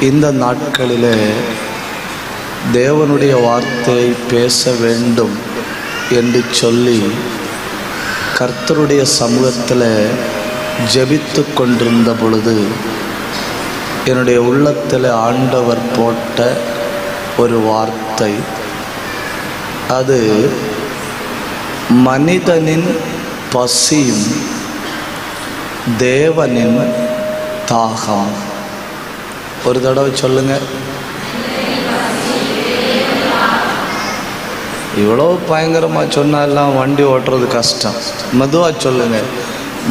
இந்த நாட்களிலே தேவனுடைய வார்த்தையை பேச வேண்டும் என்று சொல்லி கர்த்தருடைய சமூகத்தில் ஜெபித்து கொண்டிருந்த பொழுது என்னுடைய உள்ளத்தில் ஆண்டவர் போட்ட ஒரு வார்த்தை, அது மனிதனின் பசியும் தேவனின் தாகம். ஒரு தடவை சொல்லுங்க. இவ்வளோ பயங்கரமாக சொன்னாலாம் வண்டி ஓட்டுறது கஷ்டம். மெதுவாக சொல்லுங்க.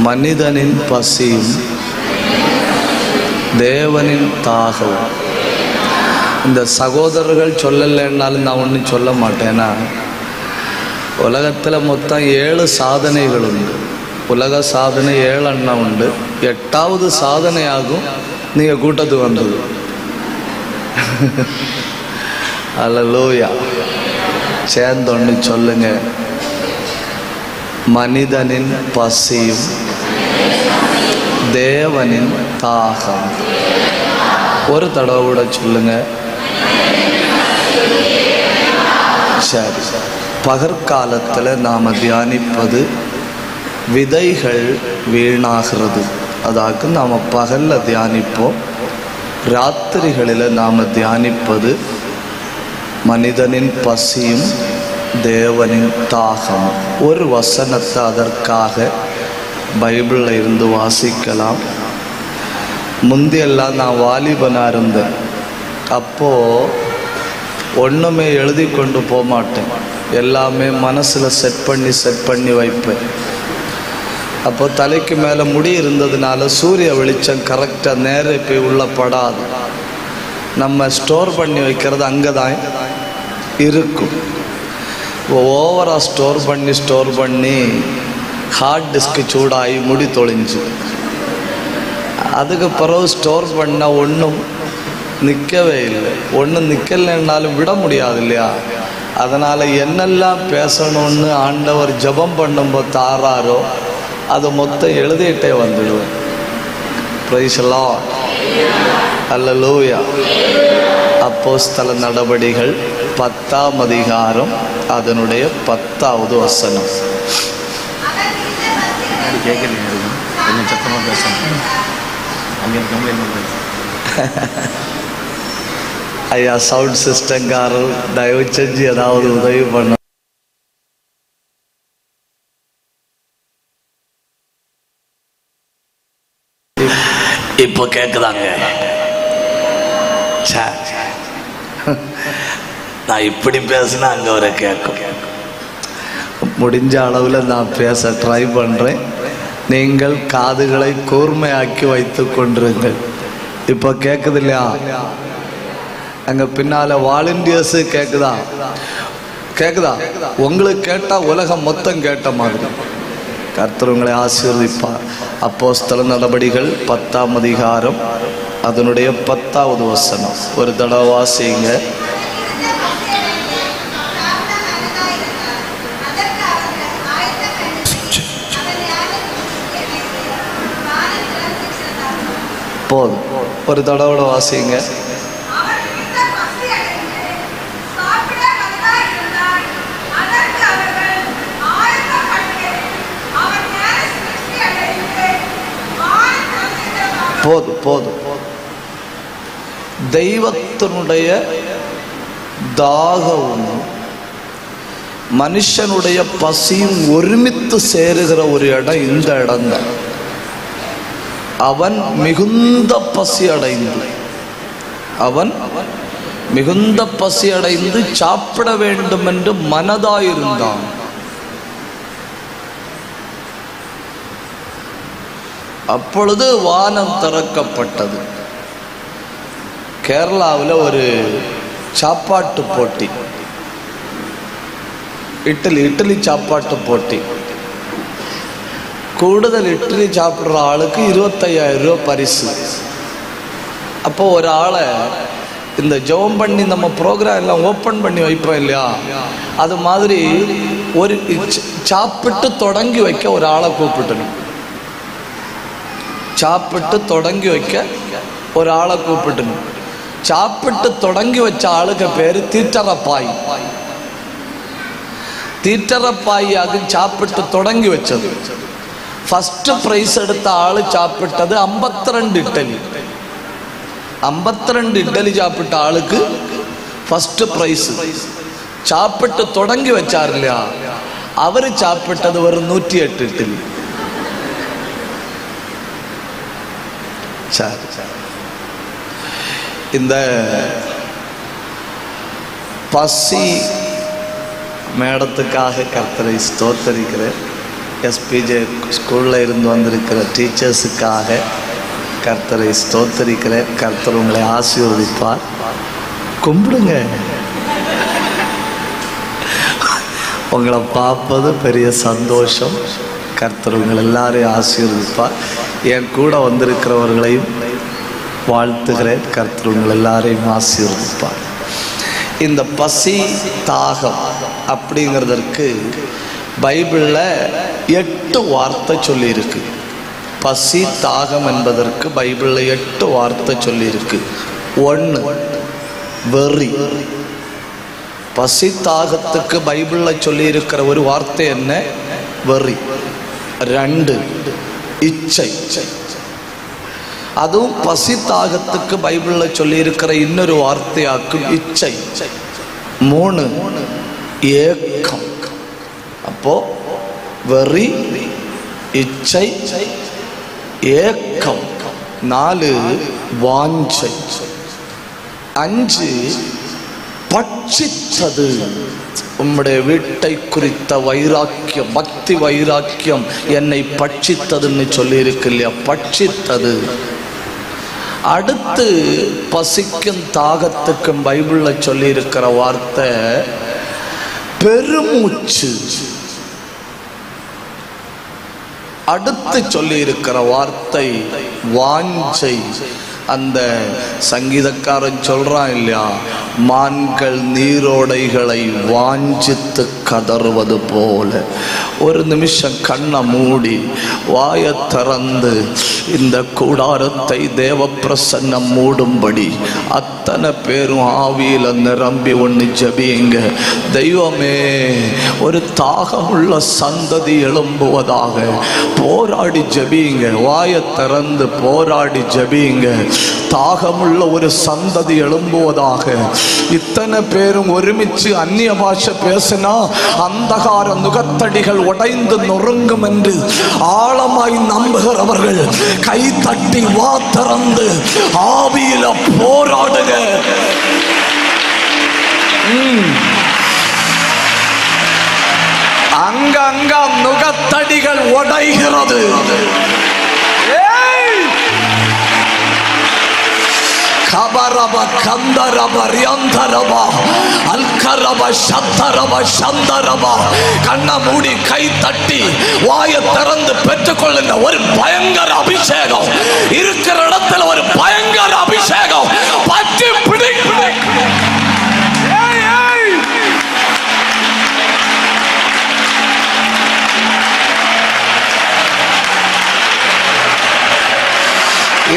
மனிதனின் பசியும் தேவனின் தாகம். இந்த சகோதரர்கள் சொல்லலைன்னாலும் நான் ஒன்றும் சொல்ல மாட்டேன்னா, உலகத்தில் மொத்தம் 7 சாதனைகள் உண்டு. உலக சாதனை 7 எண்ணம் உண்டு. 8வது சாதனையாகும் நீங்கள் கூட்டத்துக்கு வந்தது. அல்லேலூயா. சேர்ந்தொன்னு சொல்லுங்க. மனிதனின் பசியும் தேவனின் தாகம். ஒரு தடவை கூட சொல்லுங்க. சரி, பகற்காலத்தில் நாம் தியானிப்பது விதைகள் வீணாகிறது. அதாவது நாம் பகலில் தியானிப்போம். ராத்திரிகளில் நாம் தியானிப்பது மனிதனின் பசியும் தேவனின் தாகம். ஒரு வசனத்தை அதற்காக பைபிளில் இருந்து வாசிக்கலாம். முந்தியெல்லாம் நான் வாலிபனாக இருந்தேன். அப்போது ஒன்றுமே எழுதி கொண்டு போக மாட்டேன். எல்லாமே மனசில் செட் பண்ணி வைப்பேன். அப்போ தலைக்கு மேலே முடி இருந்ததுனால சூரிய வெளிச்சம் கரெக்டாக நேரே போய் உள்ள படாது. நம்ம ஸ்டோர் பண்ணி வைக்கிறது அங்கே தான் இருக்கும். ஓவராக ஸ்டோர் பண்ணி ஹார்ட் டிஸ்க்கு சூடாகி முடி தொலைஞ்சு, அதுக்கு பிறகு ஸ்டோர் பண்ணால் ஒன்றும் நிற்கவே இல்லை. ஒன்றும் நிற்கலைன்னாலும் விட முடியாது இல்லையா? அதனால் என்னெல்லாம் பேசணும்னு ஆண்டவர் ஜெபம் பண்ணும்போது தாராரோ அது மொத்தம் எழுதிட்டே வந்துடுவேன். Praise the Lord. அல்லேலூயா. அப்போஸ்தல நடபடிகள் 10ஆம் அதிகாரம் அதனுடைய 10வது வசனம். ஐயா சவுண்ட் சிஸ்டம்காரர் தயவு செஞ்சு ஏதாவது உதவி பண்ண. இப்போ கேட்குதாங்க? நான் இப்படி பேசினா அங்கே வரை கேட்கும். முடிஞ்ச அளவில் நான் பேச ட்ரை பண்ணுறேன். நீங்கள் காதுகளை கூர்மையாக்கி வைத்து கொண்டிருங்கள். இப்போ கேட்குது இல்லையா? அங்கே பின்னால் வாலண்டியர்ஸு கேட்குதா? உங்களுக்கு கேட்டால் உலகம் மொத்தம் கேட்ட மாதிரி. கர்த்தர் உங்களை ஆசீர்வதிப்பார். அப்போஸ்தல நடபடிகள் 10ஆம் அதிகாரம் அதனுடைய 10வது வசனம். ஒரு தடவை வாசிங்க. போதும், ஒரு தடவை வாசிங்க. போதும். தெய்வத்தினுடைய தாகமும் மனுஷனுடைய பசியும் ஒருமித்து சேருகிற ஒரு இடம் இந்த இடம்தான். அவன் மிகுந்த பசி அடைந்து சாப்பிட வேண்டும் என்று மனதாயிருந்தான். அப்பொழுது வானம் திறக்கப்பட்டது. கேரளாவில் ஒரு சாப்பாட்டு போட்டி, இட்லி சாப்பாட்டு போட்டி. கூடுதல் இட்லி சாப்பிட்ற ஆளுக்கு 25,000 ரூபா பரிசு. அப்போ ஒரு ஆளை இந்த ஜெபம் பண்ணி நம்ம ப்ரோக்ராம் எல்லாம் ஓப்பன் பண்ணி வைப்போம் இல்லையா, அது மாதிரி ஒரு சாப்பிட்டு தொடங்கி வைக்க ஒரு ஆளை கூப்பிட்டணும். சாப்பிட்டு தொடங்கி வைக்க ஒரு ஆளை கூப்பிட்டணும். சாப்பிட்டு தொடங்கி வச்ச ஆளுக்கு பேரு தீட்டரப்பாய். தீட்டரப்பாயாக சாப்பிட்டு தொடங்கி வச்சது. ஃபர்ஸ்ட் பிரைஸ் எடுத்த ஆளு சாப்பிட்டது 52 இட்டலி. 52 இட்டலி சாப்பிட்ட ஆளுக்கு ஃபர்ஸ்ட் பிரைஸ். சாப்பிட்டு தொடங்கி வச்சார் இல்லையா, அவரு சாப்பிட்டது ஒரு 108 இட்டலி. இந்த பசி மேடத்துக்காக கர்த்தரை ஸ்தோத்தரிக்கிறேன். எஸ்பிஜே ஸ்கூலில் இருந்து வந்திருக்கிற டீச்சர்ஸுக்காக கர்த்தரை ஸ்தோத்தரிக்கிறேன். கர்த்தர் உங்களை ஆசீர்வதிப்பார். கும்பிடுங்க. உங்களை பார்ப்பது பெரிய சந்தோஷம். கர்த்தர் உங்களை எல்லாரையும் ஆசீர்வதிப்பார். என் கூட வந்திருக்கிறவர்களையும் வாழ்த்துகிறேன். கர்த்தர் உங்களை எல்லாரையும் ஆசீர்வதிப்பார். இந்த பசி தாகம் அப்படிங்கிறதற்கு பைபிளில் 8 வார்த்தை சொல்லியிருக்கு. பசி தாகம் என்பதற்கு பைபிளில் 8 வார்த்தை சொல்லியிருக்கு. 1 வெறி. பசி தாகத்துக்கு பைபிளில் சொல்லியிருக்கிற ஒரு வார்த்தை என்ன? வெறி. 2 இச்சை. அதுவும் பசி தாகத்துக்கு பைபிளில் சொல்லியிருக்கிற இன்னொரு வார்த்தையாக்கும் இச்சை. 3 ஏக்கம். அப்போ வெறி, இச்சை, ஏக்கம். 4 வாஞ்சை. 5 பட்சித்தது. உம்முடைய வீட்டை குறித்த வைராக்கியம், பக்தி வைராக்கியம் என்னை பட்சித்ததுன்னு சொல்லி இருக்கு இல்லையா, பட்சித்தது. அடுத்து பசிக்கும் தாகத்துக்கும் பைபிளில் சொல்லி இருக்கிற வார்த்தை பெருமூச்சு. அடுத்து சொல்லி இருக்கிற வார்த்தை வாஞ்சை. அந்த சங்கீதக்காரன் சொல்றான் இல்லையா, மான்கள் நீரோடைகளை வாஞ்சித்து கதறுவது போல. ஒரு நிமிஷம் கண்ணை மூடி வாயை திறந்து இந்த கூடாரத்தை தேவ பிரசன்னம் மூடும்படி அத்தனை பேரும் ஆவியில நிரம்பி ஒன்று ஜபியுங்க. தெய்வமே, ஒரு தாகமுள்ள சந்ததி எழும்புவதாக போராடி ஜபியுங்க. வாயை திறந்து போராடி ஜபியுங்க. தாகமுள்ள ஒரு சந்ததி எழும்புவதாக. இத்தனை பேரும் ஒருமிச்சு அந்நிய பாஷை பேசினா அந்தகார நுகத்தடிகள் உடைந்து நொறுங்கும் என்று ஆழமாய் நம்புகிறவர்கள் கை தட்டி வா திறந்து ஆவியில போராடுங்க. அங்கங்க நுகத்தடிகள் உடைகிறது. கபரப கந்தரப ரியந்தரப அல்கரப சத்தரப சந்தரப. கண்ண மூடி கை தட்டி வாயை திறந்து பெற்றுக்கொள்ளுங்க. ஒரு பயங்கர அபிஷேகம் இருக்கிற இடத்துல, ஒரு பயங்கர அபிஷேகம் பற்றி பிடி.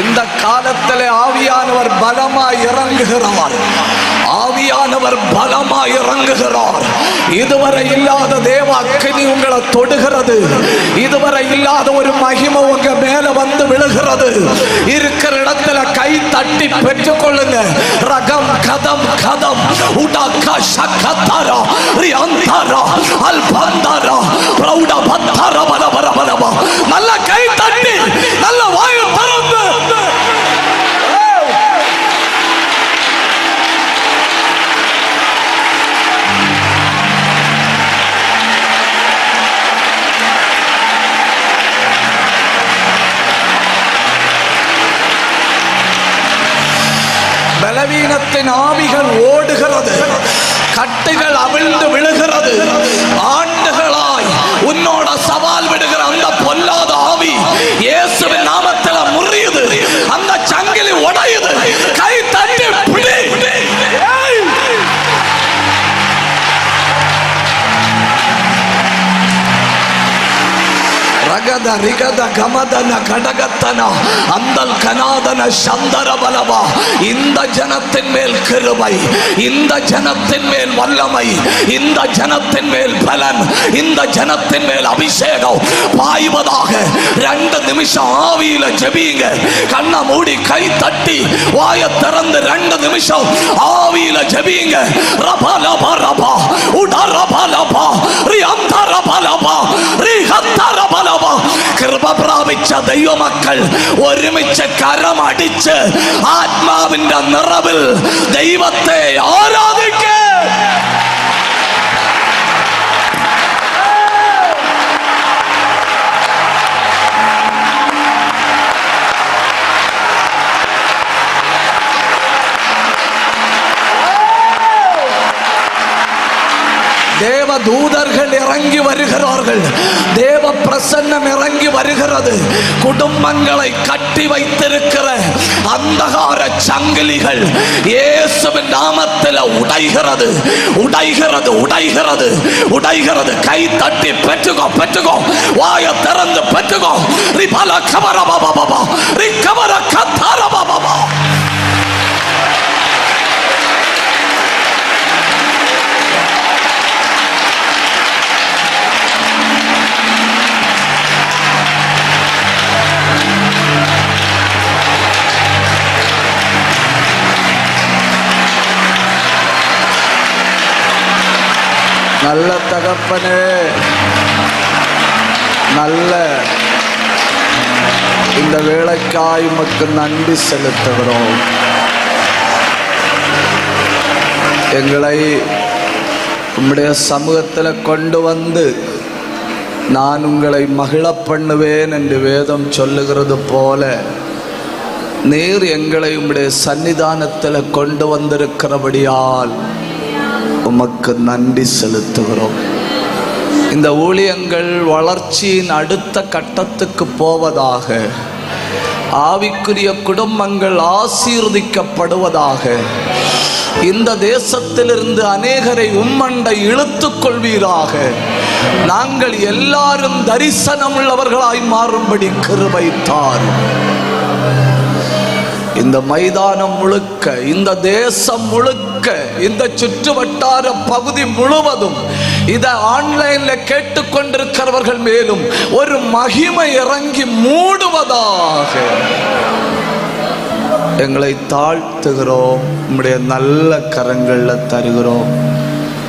இந்த காலத்திலே ஆவியானவர் பலமாய் இறங்குகிறார். ஆவியானவர் பலமாய் இறங்குகிறார். இதுவரை இல்லாத தேவ அக்கினி உங்களை தொடுகிறது. இதுவரை இல்லாத ஒரு மகிமை உங்க மேல வந்து விழுகிறது. இருக்கிற இடத்துல கை தட்டி பெற்றுக் கொள்ளுங்க. ரகம் கதம் கதம் உடக சக்கதரா ரியந்தரா அல்பந்தரா பிரௌட பத்தர பர பர பர. நல்ல கை தட்டி நல்ல வாயை திறந்து பலவீனத்தின் ஆவிகள் ஓடுகிறது. கட்டுகள் அவிழ்ந்து விழுகிறது. ஆண்டுகளாய் உன்னோட சவால் விடுகிற அந்த பொல்லாத ஆவி இயேசுவின் நாமத்தில் முறியுது. அந்த சங்கிலி உடையுது. கை தட்டி பிடி. ரக ரகத ரிகத கமதன கடகத்தன அந்தல் கனாதன சந்தரபலவா. இந்த ஜனத்தின் மேல் கிருபை, இந்த ஜனத்தின் மேல் வல்லமை, இந்த ஜனத்தின் மேல் பலன், இந்த ஜனத்தின் மேல் அபிஷேகம் பாய்வதாக. 2 நிமிஷம் ஆவியில ஜெபிங்க. கண்ணை மூடி கை தட்டி வாயை திறந்து 2 நிமிஷம் ஆவியில ஜெபிங்க. ரபலபா ரபா உடரபலபா ரிஅந்தரபலபா ரிஹத்தரபலபா. கிருப பிராபிச்ச ദൈവ മക്കൾ ഒരുമിച്ച് കരമടിച്ച് ആത്മാവിന്റെ നിറവിൽ ദൈവത്തെ ആരാധിക്കുക. தேவ தூதர்கள் இறங்கி வருகிறார்கள். தேவ பிரசன்னம் இறங்கி வருகிறது. குடும்பங்களை கட்டி வைத்திருக்கிற அந்தகார சங்கிலிகள் இயேசுவின் நாமத்தில் உடைகிறது, உடைகிறது, உடைகிறது, உடைகிறது. கை தட்டி பெற்றுக்கோ, பெற்றுக்கோ. வாய திறந்து பெற்றுக்கோ. ரிபல கவர பாபா ரிகவர கத்தார பாபா. நல்ல தகப்பனே, நல்ல இந்த வேளைக்காய் உமக்கு நன்றி செலுத்துகிறோம். எங்களை உம்முடைய சமூகத்தில் கொண்டு வந்து நான் உங்களை மகிழ பண்ணுவேன் என்று வேதம் சொல்லுகிறது போல நீர் எங்களை உம்முடைய சன்னிதானத்தில் கொண்டு வந்திருக்கிறபடியால் உமக்கு நன்றி செலுத்துகிறோம். இந்த ஊழியங்கள் வளர்ச்சியின் அடுத்த கட்டத்துக்கு போவதாக, ஆவிக்குரிய குடும்பங்கள் ஆசீர்வதிக்கப்படுவதாக, இந்த தேசத்திலிருந்து அநேகரை உம்மண்டை இழுத்துக் கொள்வீராக. நாங்கள் எல்லாரும் தரிசனம் உள்ளவர்களாய் மாறும்படி கிருபை தாரும். இந்த மைதானம் முழுக்க, இந்த தேசம் முழுக்க, இந்த சுற்றுவட்டார பகுதி முழுவதும் இதை ஆன்லைன்ல கேட்டுக்கொண்டிருக்கிறவர்கள் மேலும் ஒரு மகிமை இறங்கி மூடுவதாக எங்களை தாழ்த்துகிறோம். உம்முடைய நல்ல கரங்கள்ல தருகிறோம்.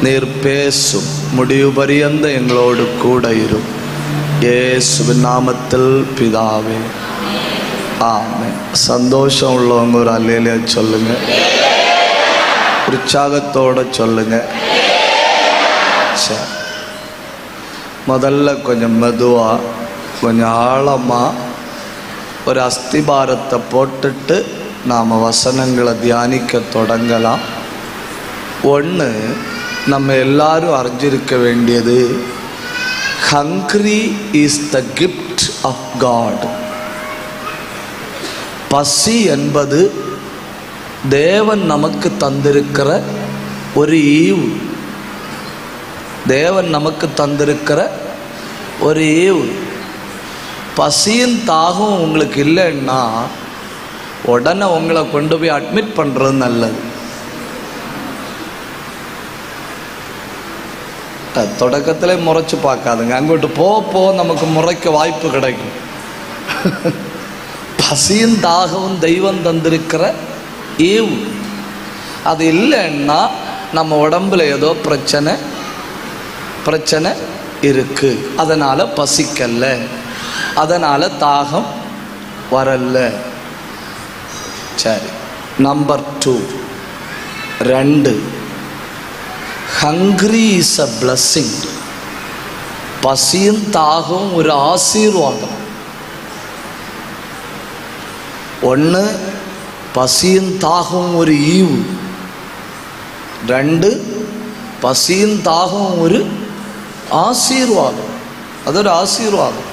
நீர் பேசும், முடிவு பரியந்த எங்களோடு கூட இரும். இயேசுவின் நாமத்தில் பிதாவே, ஆமென். சந்தோஷம் உள்ளவங்க ஒரு அல்லேலூயா சொல்லுங்க. உற்சாகத்தோட சொல்லுங்க. சரி, முதல்ல கொஞ்சம் மெதுவா, கொஞ்சம் ஆழமா ஒரு அஸ்திபாரத்தை போட்டுட்டு நாம் வசனங்களை தியானிக்க தொடங்கலாம். ஒன்று, நம்ம எல்லாரும் அறிஞ்சிருக்க வேண்டியது, hungry is the gift of God. பசி என்பது தேவன் நமக்கு தந்திருக்கிற ஒரு ஈவு. தேவன் நமக்கு தந்திருக்கிற ஒரு ஈவு. பசியின் தாகம் உங்களுக்கு இல்லைன்னா உடனே உங்களை கொண்டு போய் அட்மிட் பண்ணுறது நல்லது. தொடக்கத்திலே முறைச்சு பார்க்காதுங்க. அங்கிட்டு போக நமக்கு முறைக்க வாய்ப்பு கிடைக்கும். பசியும் தாகவும் தெய்வம் தந்திருக்கிற ஈவு. அது இல்லைன்னா நம்ம உடம்புல ஏதோ பிரச்சனை இருக்கு. அதனால பசிக்கல்ல, அதனால தாகம் வரல. சரி, number 2, hungry is a blessing. பசியும் தாகம் ஒரு ஆசீர்வாதம். 1, பசியும் தாகம் ஒரு ஈவு. 2, பசியும் தாகம் ஒரு ஆசீர்வாதம். அது ஒரு ஆசீர்வாதம்.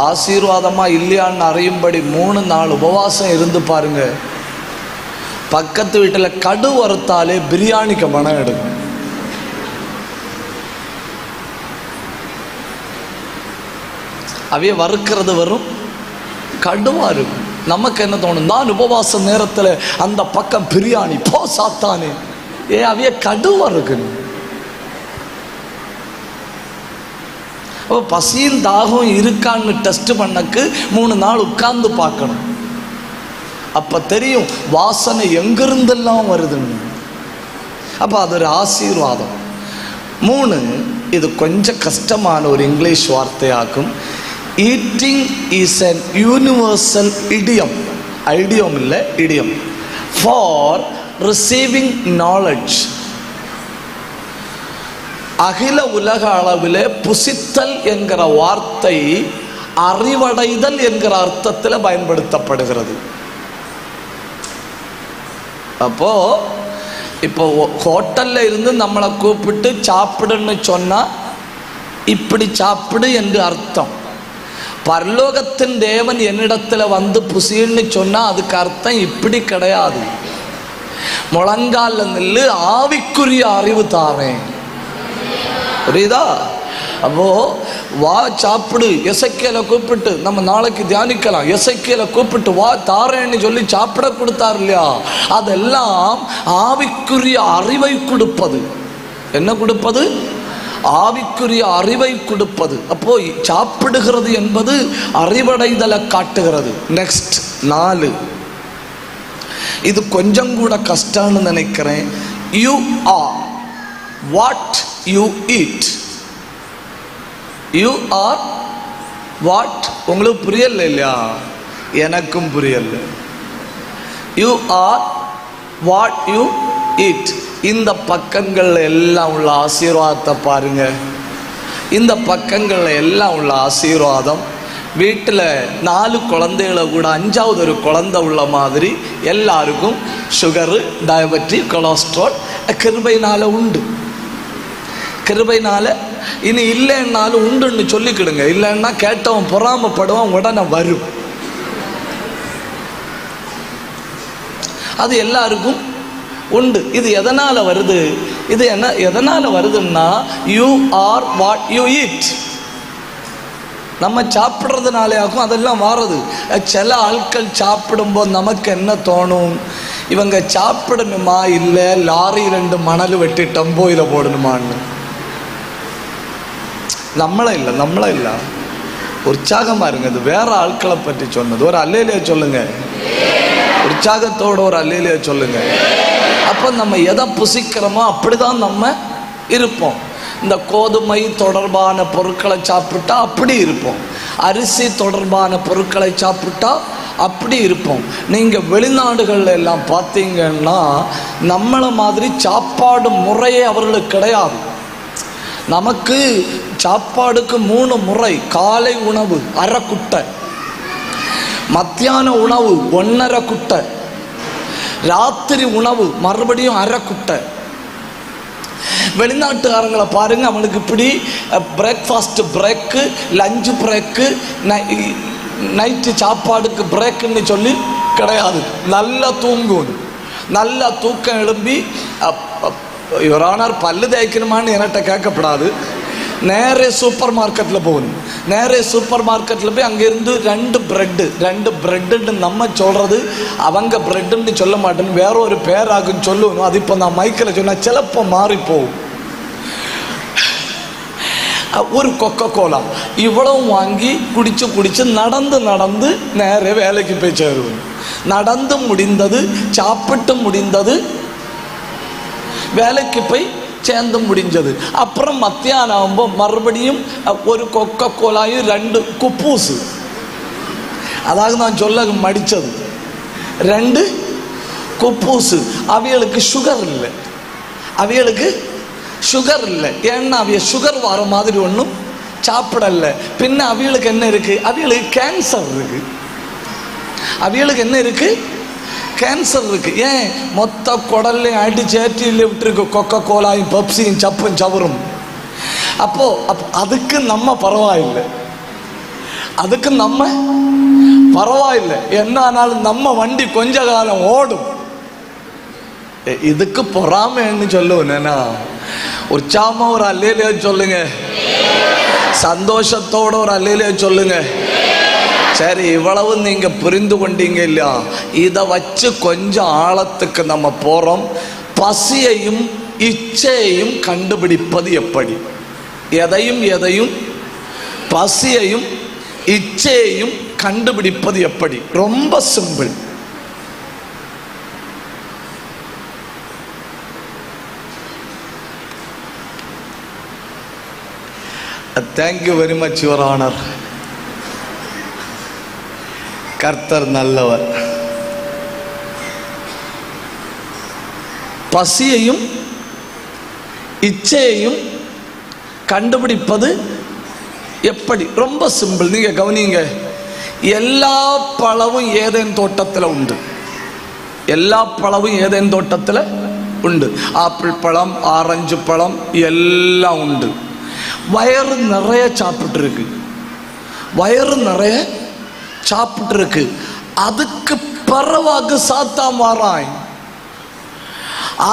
ஆசீர்வாதமாக இல்லையான்னு அறியும்படி 3 நாள் உபவாசம் இருந்து பாருங்க. பக்கத்து வீட்டில் கடு வறுத்தாலே பிரியாணிக்கு பணம் எடுக்கும். அவைய வறுக்கிறது வரும் கடுவா இருக்கும். நமக்கு என்ன தோணும், நான் உபவாச நேரத்தில் அந்த பக்கம் பிரியாணி போ சாத்தானே, அவைய கடுவா இருக்குன்னு. அப்போ பசியும் தாகம் இருக்கான்னு டெஸ்ட் பண்ணக்கு 3 நாள் உட்கார்ந்து பார்க்கணும். அப்ப தெரியும் வாசனை எங்கிருந்தெல்லாம் வருதுன்னு. அப்ப அது ஒரு ஆசீர்வாதம். 3, இது கொஞ்சம் கஷ்டமான ஒரு இங்கிலீஷ் வார்த்தையாகும். Eating is an universal idiom. Idiom இல்லை, இடியம். For receiving knowledge. அகில உலக அளவில் புசித்தல் என்கிற வார்த்தை அறிவடைதல் என்கிற அர்த்தத்தில் பயன்படுத்தப்படுகிறது. அப்போ இப்போ ஹோட்டல்ல இருந்து நம்மளை கூப்பிட்டு சாப்பிடுன்னு சொன்னா இப்படி சாப்பிடு என்று அர்த்தம். பரலோகத்தின் தேவன் என்னிடத்துல வந்து புசின்னு சொன்னா அதுக்கு அர்த்தம் இப்படி கிடையாது. முழங்கால நில்லு, ஆவிக்குரிய அறிவு தாரேன். புரியுதா? அப்போ வா சாப்பிடு, எசேக்கியேலை கூப்பிட்டு நம்ம நாளைக்கு தியானிக்கலாம். எசேக்கியேலை கூப்பிட்டு வா தாரேன்னு சொல்லி சாப்பிட கொடுத்தார் இல்லையா? அதெல்லாம் ஆவிக்குரிய அறிவை கொடுப்பது. என்ன கொடுப்பது? ஆவிக்குரிய அறிவை கொடுப்பது. அப்போ சாப்பிடுகிறது என்பது அறிவடைதலை காட்டுகிறது. நெக்ஸ்ட் 4, இது கொஞ்சம் கூட கஷ்டம்னு நினைக்கிறேன். You are what you eat. You are what. உங்களுக்கு புரியல இல்லையா? எனக்கும் புரியல. You are what you eat. இந்த பக்கங்கள்ல எல்லாம் உள்ள ஆசீர்வாதத்தை பாருங்க. இந்த பக்கங்கள்ல எல்லாம் உள்ள ஆசீர்வாதம். வீட்டில் 4 குழந்தைகளை கூட 5வது ஒரு குழந்தை உள்ள மாதிரி எல்லாருக்கும் சுகரு, டயபெட்டிக், கொலஸ்ட்ரால் கிருபையினால உண்டு. கிருபையினால இனி இல்லைன்னாலும் உண்டுன்னு சொல்லிக்கிடுங்க. இல்லைன்னா கேட்டவன் பொறாமப்படுவான், உடனே வரும். அது எல்லாருக்கும் உண்டு. இது எதனால வருது? இது என்ன எதனால வருதுன்னா, you are what you eat. நம்ம சாப்பிட்றதுனாலே ஆகும் அதெல்லாம் மாறுது. சில ஆட்கள் சாப்பிடும்போது நமக்கு என்ன தோணும், இவங்க சாப்பிடணுமா இல்லை லாரி 2 மணல் வெட்டி டம்போயில போடணுமான்னு. நம்மள இல்லை உற்சாகமா இருங்க. அது வேற ஆட்களை பற்றி சொன்னது. ஒரு அல்லேலியா சொல்லுங்க, உற்சாகத்தோட ஒரு அல்லேலியா சொல்லுங்க. அப்போ நம்ம எதை புசிக்கிறோமோ அப்படிதான் நம்ம இருப்போம். இந்த கோதுமை தொடர்பான பொருட்களை சாப்பிட்டா அப்படி இருப்போம். அரிசி தொடர்பான பொருட்களை சாப்பிட்டா அப்படி இருப்போம். நீங்கள் வெளிநாடுகள்ல எல்லாம் பார்த்தீங்கன்னா நம்மளை மாதிரி சாப்பாடு முறையே அவர்களுக்கு கிடையாது. நமக்கு சாப்பாடுக்கு 3 முறை. காலை உணவு அரை குட்டை, மத்தியான உணவு 1.5 குட்டை, ராத்திரி உணவு மறுபடியும் அரை குட்டை. வெளிநாட்டுக்காரங்களை பாருங்க, அவனுக்கு இப்படி breakfast break, lunch break, night சாப்பாடுக்கு பிரேக்குன்னு சொல்லி கிடையாது. நல்லா தூங்கும். நல்லா தூக்கம் எழும்பி இவரானார் பல்லு தேய்க்கணுமான்னு என்கிட்ட கேட்கப்படாது. நேரே சூப்பர் மார்க்கெட்டில் போகணும். நேரே சூப்பர் மார்க்கெட்டில் போய் அங்கேருந்து 2 பிரெட்டுன்னு நம்ம சொல்கிறது, அவங்க பிரெட்டுன்னு சொல்ல மாட்டேன்னு வேற ஒரு பேராகுன்னு சொல்லுவோம். அது இப்போ நான் மைக்கில் சொன்னால் சிலப்போ மாறி போகும். ஒரு கொக்கோ கோலா இவ்வளவு வாங்கி குடிச்சு நடந்து நேரே வேலைக்கு போய் சேருவோம். நடந்து முடிந்தது, சாப்பிட்டு முடிந்தது, வேலைக்கு போய் சேர்ந்து முடிஞ்சது. அப்புறம் மத்தியானம் மறுபடியும் ஒரு கொக்கோ கோலாயும் 2 குப்பூசு. அதாவது நான் சொல்ல மடித்தது 2 குப்பூசு. அவைகளுக்கு சுகர் இல்லை, ஏன்னா அவைய சுகர் வர மாதிரி ஒன்றும் சாப்பிடல. பின்ன அவைகளுக்கு என்ன இருக்கு? அவைகளுக்கு கேன்சர் இருக்கு. கேன்சர் இருக்கு. ஏன்? மொத்த குடல்லையும் அடி சேற்றியில் விட்டுருக்கு கொக்கோ கோலாயும் பெப்சியும் சப்பும் சவரும். அப்போ அதுக்கு நம்ம பரவாயில்லை, என்ன ஆனாலும் நம்ம வண்டி கொஞ்ச காலம் ஓடும். இதுக்கு பொறாமைன்னு சொல்லுவேன். உற்சாகமா ஒரு அல்லேலியா சொல்லுங்க. சந்தோஷத்தோட ஒரு அல்லேலூயா சொல்லுங்க. சரி, இவ்வளவு நீங்க புரிந்து கொண்டீங்க இல்லையா? இதை வச்சு கொஞ்சம் ஆழத்துக்கு நம்ம போறோம். பசியையும் இச்சையையும் கண்டுபிடிப்பது எப்படி? எதையும் பசியையும் இச்சையையும் கண்டுபிடிப்பது எப்படி? ரொம்ப simple. Thank you very much your honour. கர்த்தர் நல்லவர். பசியையும் இச்சையையும் கண்டுபிடிப்பது எப்படி? ரொம்ப சிம்பிள். நீங்க கவனிங்க. எல்லா பழமும் ஏதேன் தோட்டத்தில் உண்டு. எல்லா பழமும் ஏதேன் தோட்டத்தில் உண்டு. ஆப்பிள் பழம், ஆரஞ்சு பழம் எல்லாம் உண்டு. வயிறு நிறைய சாப்பிட்டு இருக்கு. வயிறு நிறைய சாப்பிட்டு இருக்கு. அதுக்கு பிறவாக்கு சாத்தான் வாரான்.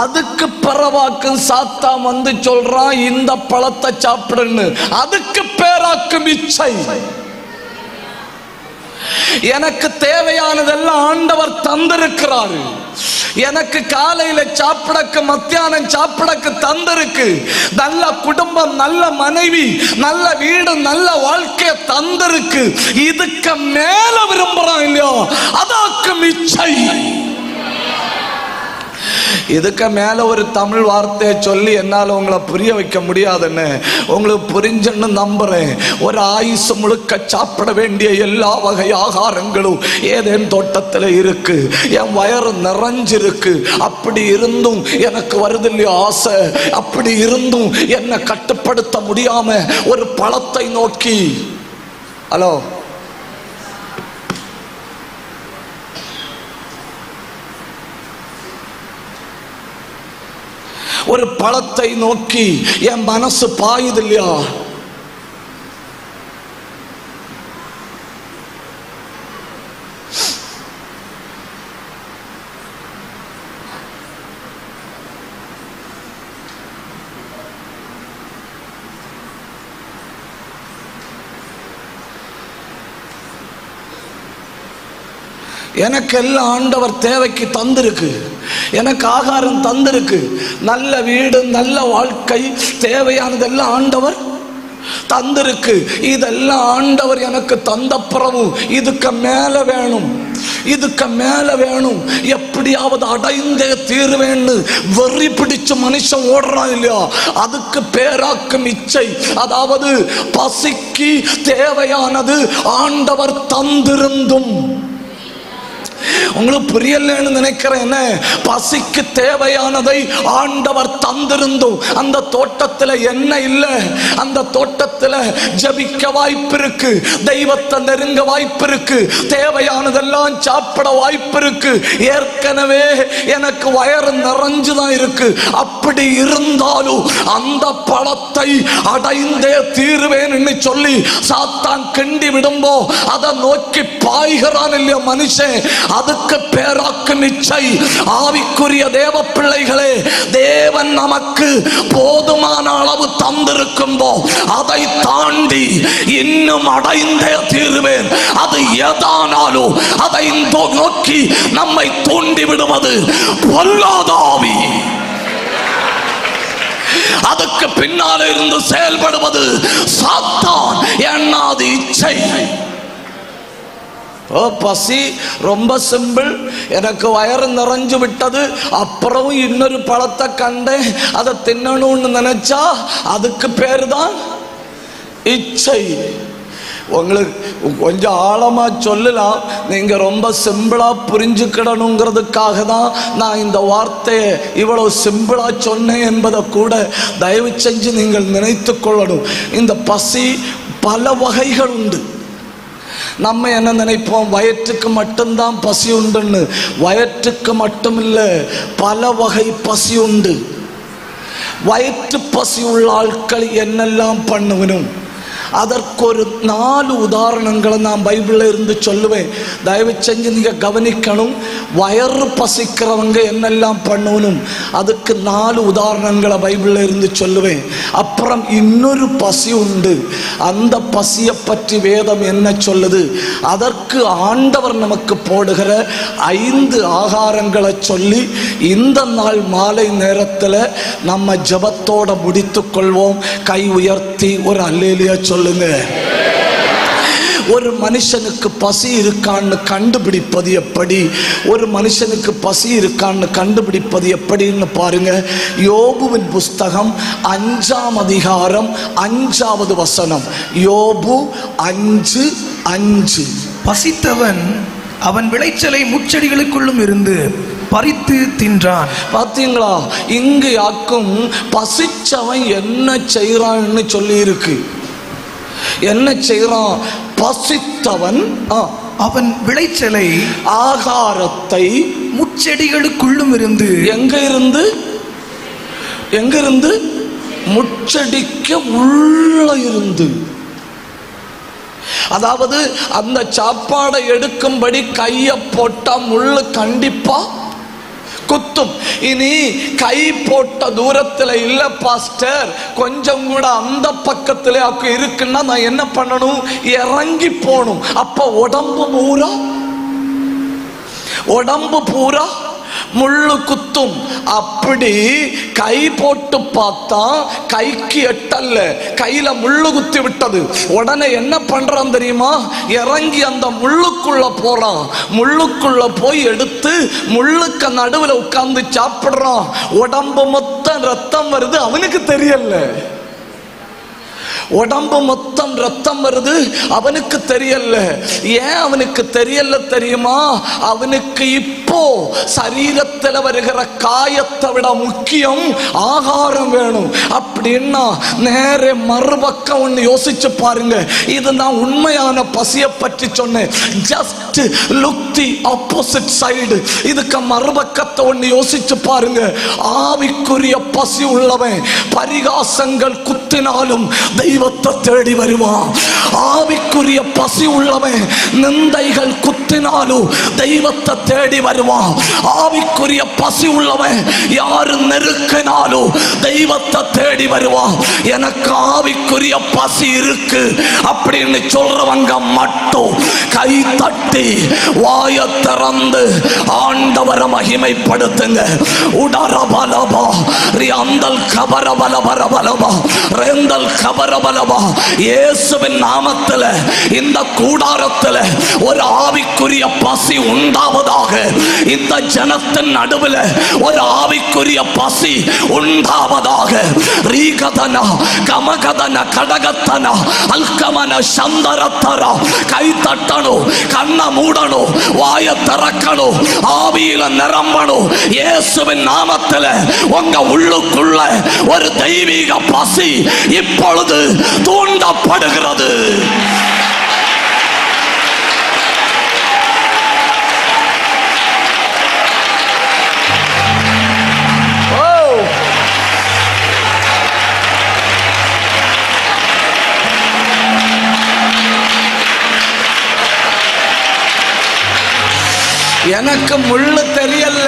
அதுக்கு பிறவாக்கு சாத்தான் வந்து சொல்றான், இந்த பழத்தை சாப்பிடுன்னு. அதுக்கு பேராக்கும் இச்சை. எனக்கு தேவையானதெல்லாம் ஆண்டவர் தந்திருக்கிறாரு. எனக்கு காலையில சாப்பிடக்கு, மத்தியானம் சாப்பிடக்கு தந்திருக்கு. நல்ல குடும்பம், நல்ல மனைவி, நல்ல வீடு, நல்ல வாழ்க்கைய தந்திருக்கு. இதுக்கு மேல விரும்புறான் இல்லையோ, அதாக்கும் இச்சை. இதுக்கு மேல ஒரு தமிழ் வார்த்தையை சொல்லி என்னால உங்களை புரிய வைக்க முடியாதுன்னு உங்களுக்கு புரிஞ்சுன்னு நம்புறேன். ஒரு ஆயுசு முழுக்க சாப்பிட வேண்டிய எல்லா வகை ஆகாரங்களும் ஏதேன் தோட்டத்தில் இருக்கு. என் வயிறு நிறைஞ்சிருக்கு. அப்படி இருந்தும் எனக்கு வருது இல்லையா ஆசை. அப்படி இருந்தும் என்னை கட்டுப்படுத்த முடியாம ஒரு பழத்தை நோக்கி, ஹலோ, ஒரு பழத்தை நோக்கி என் மனசு பாயுது இல்லையா? எனக்கு எல்லாம் ஆண்டவர் தேவைக்கு தந்திருக்கு. எனக்கு ஆகாரம் தந்திருக்கு. நல்ல வீடு, நல்ல வாழ்க்கை, தேவையானதெல்லாம் ஆண்டவர் தந்திருக்கு. இதெல்லாம் ஆண்டவர் எனக்கு தந்த பிறகு இதுக்கு மேல வேணும், இதுக்கு மேல வேணும், எப்படியாவது அடைந்தே தீர்வேன்னு வெறி பிடிச்சு மனுஷன் ஓடுறான் இல்லையா? அதுக்கு பேராக்கும் இச்சை. அதாவது பசிக்கு தேவையானது ஆண்டவர் தந்திருந்தும், உங்களுக்கு புரியலன்னு நினைக்கிறேன். பசிக்கு தேவையானதை ஆண்டவர் தந்திருந்தும் அந்த தோட்டத்தில் என்ன இல்லை? அந்த தோட்டத்தில் ஜபிக்க வாய்ப்பு இருக்கு, தெய்வத்தை நெருங்க வாய்ப்பு இருக்கு, தேவையானதெல்லாம் சாப்பிட வாய்ப்பு இருக்கு. ஏற்கனவே எனக்கு வயிறு நிறைஞ்சுதான் இருக்கு. அப்படி இருந்தாலும் அந்த பழத்தை அடைந்தே தீருவேன்னு சொல்லி சாத்தான் கிண்டி விடும்போ அதை நோக்கி பாய்கிறான் இல்லையா மனுஷன்? அதுக்கு பேராக்கும் இச்சை. ஆவிக்குரிய தேவ பிள்ளைகளே, தேவன் நமக்கு போதுமான அளவு தந்திருக்கும்போ அதை தாண்டி இன்னும் அடைந்தே தீருவேன், அது எதானாலும் அதை நோக்கி நம்மை தூண்டி விடுவது பொல்லாத ஆவி. அதுக்கு பின்னாலே இருந்து செயல்படுவது சாத்தான். என்னாது இச்சை. பசி ரொம்ப சிம்பிள். எனக்கு வயிறு நிறைஞ்சு விட்டது, அப்புறம் இன்னொரு பழத்தை கண்டேன், அதை தின்னணும்னு நினைச்சா அதுக்கு பேரு தான் இச்சை. உங்களுக்கு கொஞ்சம் ஆழமா சொல்லலாம், நீங்க ரொம்ப சிம்பிளா புரிஞ்சுக்கிடணுங்கிறதுக்காக தான் நான் இந்த வார்த்தையை இவ்வளவு சிம்பிளா சொன்னேன் என்பதை கூட தயவு செஞ்சு நீங்கள் நினைத்து கொள்ளணும். இந்த பசி பல வகைகள் உண்டு. நம்ம என்ன நினைப்போம், வயிற்றுக்கு மட்டும்தான் பசி உண்டுன்னு. வயிற்றுக்கு மட்டும் இல்லை, பல வகை பசி உண்டு. வயிற்று பசி உள்ள ஆட்கள் என்னெல்லாம் பண்ணுவனும் அதற்கொரு 4 உதாரணங்களை நான் பைபிளில் இருந்து சொல்லுவேன். தயவு செஞ்சு நீங்கள் கவனிக்கணும். வயறு பசிக்கிறவங்க என்னெல்லாம் பண்ணணும், அதுக்கு 4 உதாரணங்களை பைபிளில் இருந்து சொல்லுவேன். அப்புறம் இன்னொரு பசி உண்டு, அந்த பசியை பற்றி வேதம் என்ன சொல்லுது, அதற்கு ஆண்டவர் நமக்கு போடுகிற 5 ஆகாரங்களை சொல்லி இந்த நாள் மாலை நேரத்தில் நம்ம ஜெபத்தோட முடித்துக் கொள்வோம். கை உயர்த்தி ஒரு அல்லேலூயா சொல்லுங்க. ஒரு மனுஷனுக்கு பசி இருக்கான்னு கண்டுபிடிப்பது எப்படி, ஒரு மனுஷனுக்கு பசி இருக்கான்னு கண்டுபிடிப்பது எப்படின்னு பாருங்க. யோபுவின் புஸ்தகம் 5ஆம் அதிகாரம் 5வது வசனம். யோபு 5:5. பசித்தவன் அவன் விளைச்சலை முச்செடிகளுக்குள்ளும் இருந்து பறித்து தின்றான். பார்த்தீங்களா, இங்கு யாக்கும் பசிச்சவன் என்ன செய்யறான்னு சொல்லி இருக்கு. என்ன செய்யறான்? பசித்தவன் அவன் விளைச்சலை, ஆகாரத்தை முச்செடிகளுக்குள்ளும் இருந்து, எங்க இருந்து? முச்செடிக்கு உள்ள இருந்து. அதாவது அந்த சாப்பாடை எடுக்கும்படி கையை போட்டா முள்ளு கண்டிப்பா குத்தும். இனி கை போட்ட தூரத்தில் இல்ல பாஸ்டர், கொஞ்சம் கூட அந்த பக்கத்துல இருக்குன்னா நான் என்ன பண்ணணும்? இறங்கி போகணும். அப்ப உடம்பு பூரா முள்ளு குத்தும். அப்படி கை போட்டு பார்த்தா கைக்கு எட்டல்ல, கையில முள்ளு குத்தி விட்டது. உடனே என்ன பண்றான் தெரியுமா? இறங்கி அந்த முள்ளுக்குள்ள போறான். முள்ளுக்குள்ள போய் எடுத்து முள்ளுக்கு நடுவில் உட்கார்ந்து சாப்பிடுறான். உடம்பு மொத்தம் ரத்தம் வருது, அவனுக்கு தெரியல. உடம்பு மொத்தம் ரத்தம் வருது, அவனுக்கு தெரியல. ஏன் அவனுக்கு தெரியல தெரியுமா? அவனுக்கு இப்போ சரீரத்தில் வருகிற காயத்தை விட முக்கியம் ஆகாரம் வேணும். அப்படின்னா நேரே மறுபக்கம் ஒன்று யோசிச்சு பாருங்க. இது நான் உண்மையான பசியை பற்றி சொன்னேன். Just look the opposite side. இதுக்கு மறுபக்கத்தை ஒன்று யோசிச்சு பாருங்க. ஆவிக்குரிய பசி உள்ளவன் பரிகாசங்கள் குத்தினாலும் தெய்வத்தை தேடி வருவான். ஆவிக்குரிய பசி உள்ளவன் நிந்தைகள் குத்தினாலும் தெய்வத்தை தேடி வருவான். ஆவிக்குரிய பசி உள்ளவன் யாரு நெருக்கினாலும் தெய்வத்தை தேடி வருவான். எனக்கு ஆவிக்குரிய பசி இருக்கு அப்படின்னு சொல்றவங்க மட்டும் கை தட்டி வாய திறந்து ஆண்டவரை மகிமைப்படுத்துங்க. உடரபலபா ரியாந்தல் கபரபலபரபலபா ரேந்தல் கபரபலபா. இயேசுவின் நாமத்தில் இந்த கூடாரத்தில் ஒரு ஆவிக்குரிய பசி உண்டாவதாக. இந்த ஜனத்தின் நடுவில் ஒரு ஆவிக்குரிய பசி உண்டாவதாக. ரீகதனா கமகதன கடகத்தனா அல்கமன சந்தரத்தரா. கை தட்டணும், கண்ணை மூடணும், வாய திறக்கணும், ஆவியில நிரம்பணும். இயேசுவின் நாமத்தில் உங்க உள்ளுக்குள்ள ஒரு தெய்வீக பசி இப்பொழுது தூண்டப்படுகிறது. எனக்கு முள்ளு தெரியல,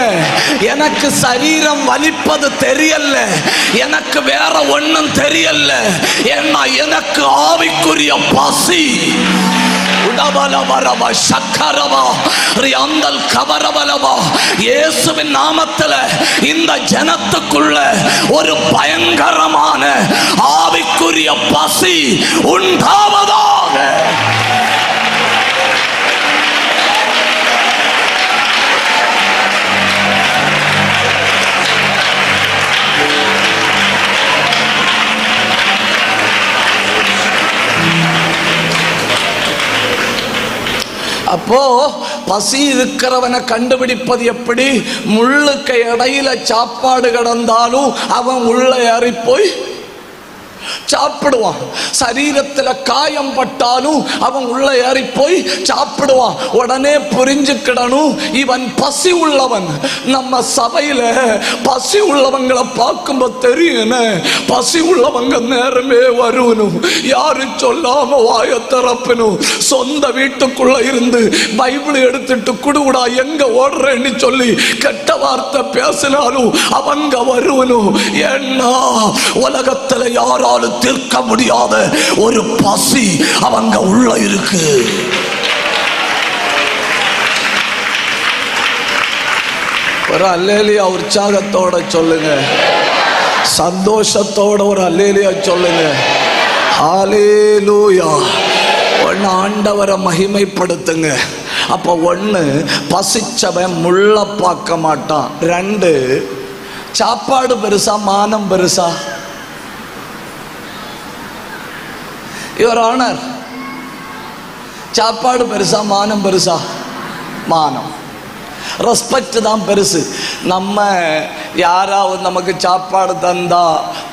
எனக்கு சரீரம் வலிப்பது தெரியல, எனக்கு வேற ஒண்ணும் தெரியல. ஏன்னா எனக்கு ஆவிக்குரிய பசி. இயேசுவின் நாமத்தில் இந்த ஜனத்துக்குள்ள ஒரு பயங்கரமான ஆவிக்குரிய பசி உண்டாவதாக. அப்போ பசி இருக்கிறவனை கண்டுபிடிப்பது எப்படி? முள்ளுக்கு இடையில சாப்பாடு கிடந்தாலும் அவன் உள்ள ஏறி போய் சாப்பிடுவான். சரீரத்துல காயம் பட்டாலும் அவன் உள்ள ஏறி போய் சாப்பிடுவான். உடனே புரிஞ்சுக்கிடணும், இவன் பசி உள்ளவன். நம்ம சபையில பசி உள்ளவங்களை பார்க்கும்போது தெரியும், பசி உள்ளவங்க நேரமே வருவனும், யாரு சொல்லாம வாய திறப்பனும். சொந்த வீட்டுக்குள்ள இருந்து பைபிள் எடுத்துட்டு குடுகுடா எங்க ஓடுறேன்னு சொல்லி கெட்ட வார்த்தை பேசினாலும் அவங்க வருவனும். ஏன்னா உலகத்துல யாராலும் தீர்க்க முடியாத ஒரு பசி அவங்க உள்ள இருக்கு. ஒரு அல்லேலியா உற்சாகத்தோட சொல்லுங்க, சந்தோஷத்தோட ஒரு அல்லேலியா சொல்லுங்க. ஹல்லேலூயா. ஒன்னு ஆண்டவரை மகிமைப்படுத்துங்க. அப்ப ஒன்னு, பசிச்சவன் முள்ள பார்க்க மாட்டான். ரெண்டு, சாப்பாடு பெருசா மானம் பெருசா? யுவர் ஆனர், சாப்பாடு பெருசா மானம் பெருசா? மானம். ரெஸ்பெக்ட் தான் பெருசு. நம்ம யாராவது நமக்கு சாப்பாடு தந்தா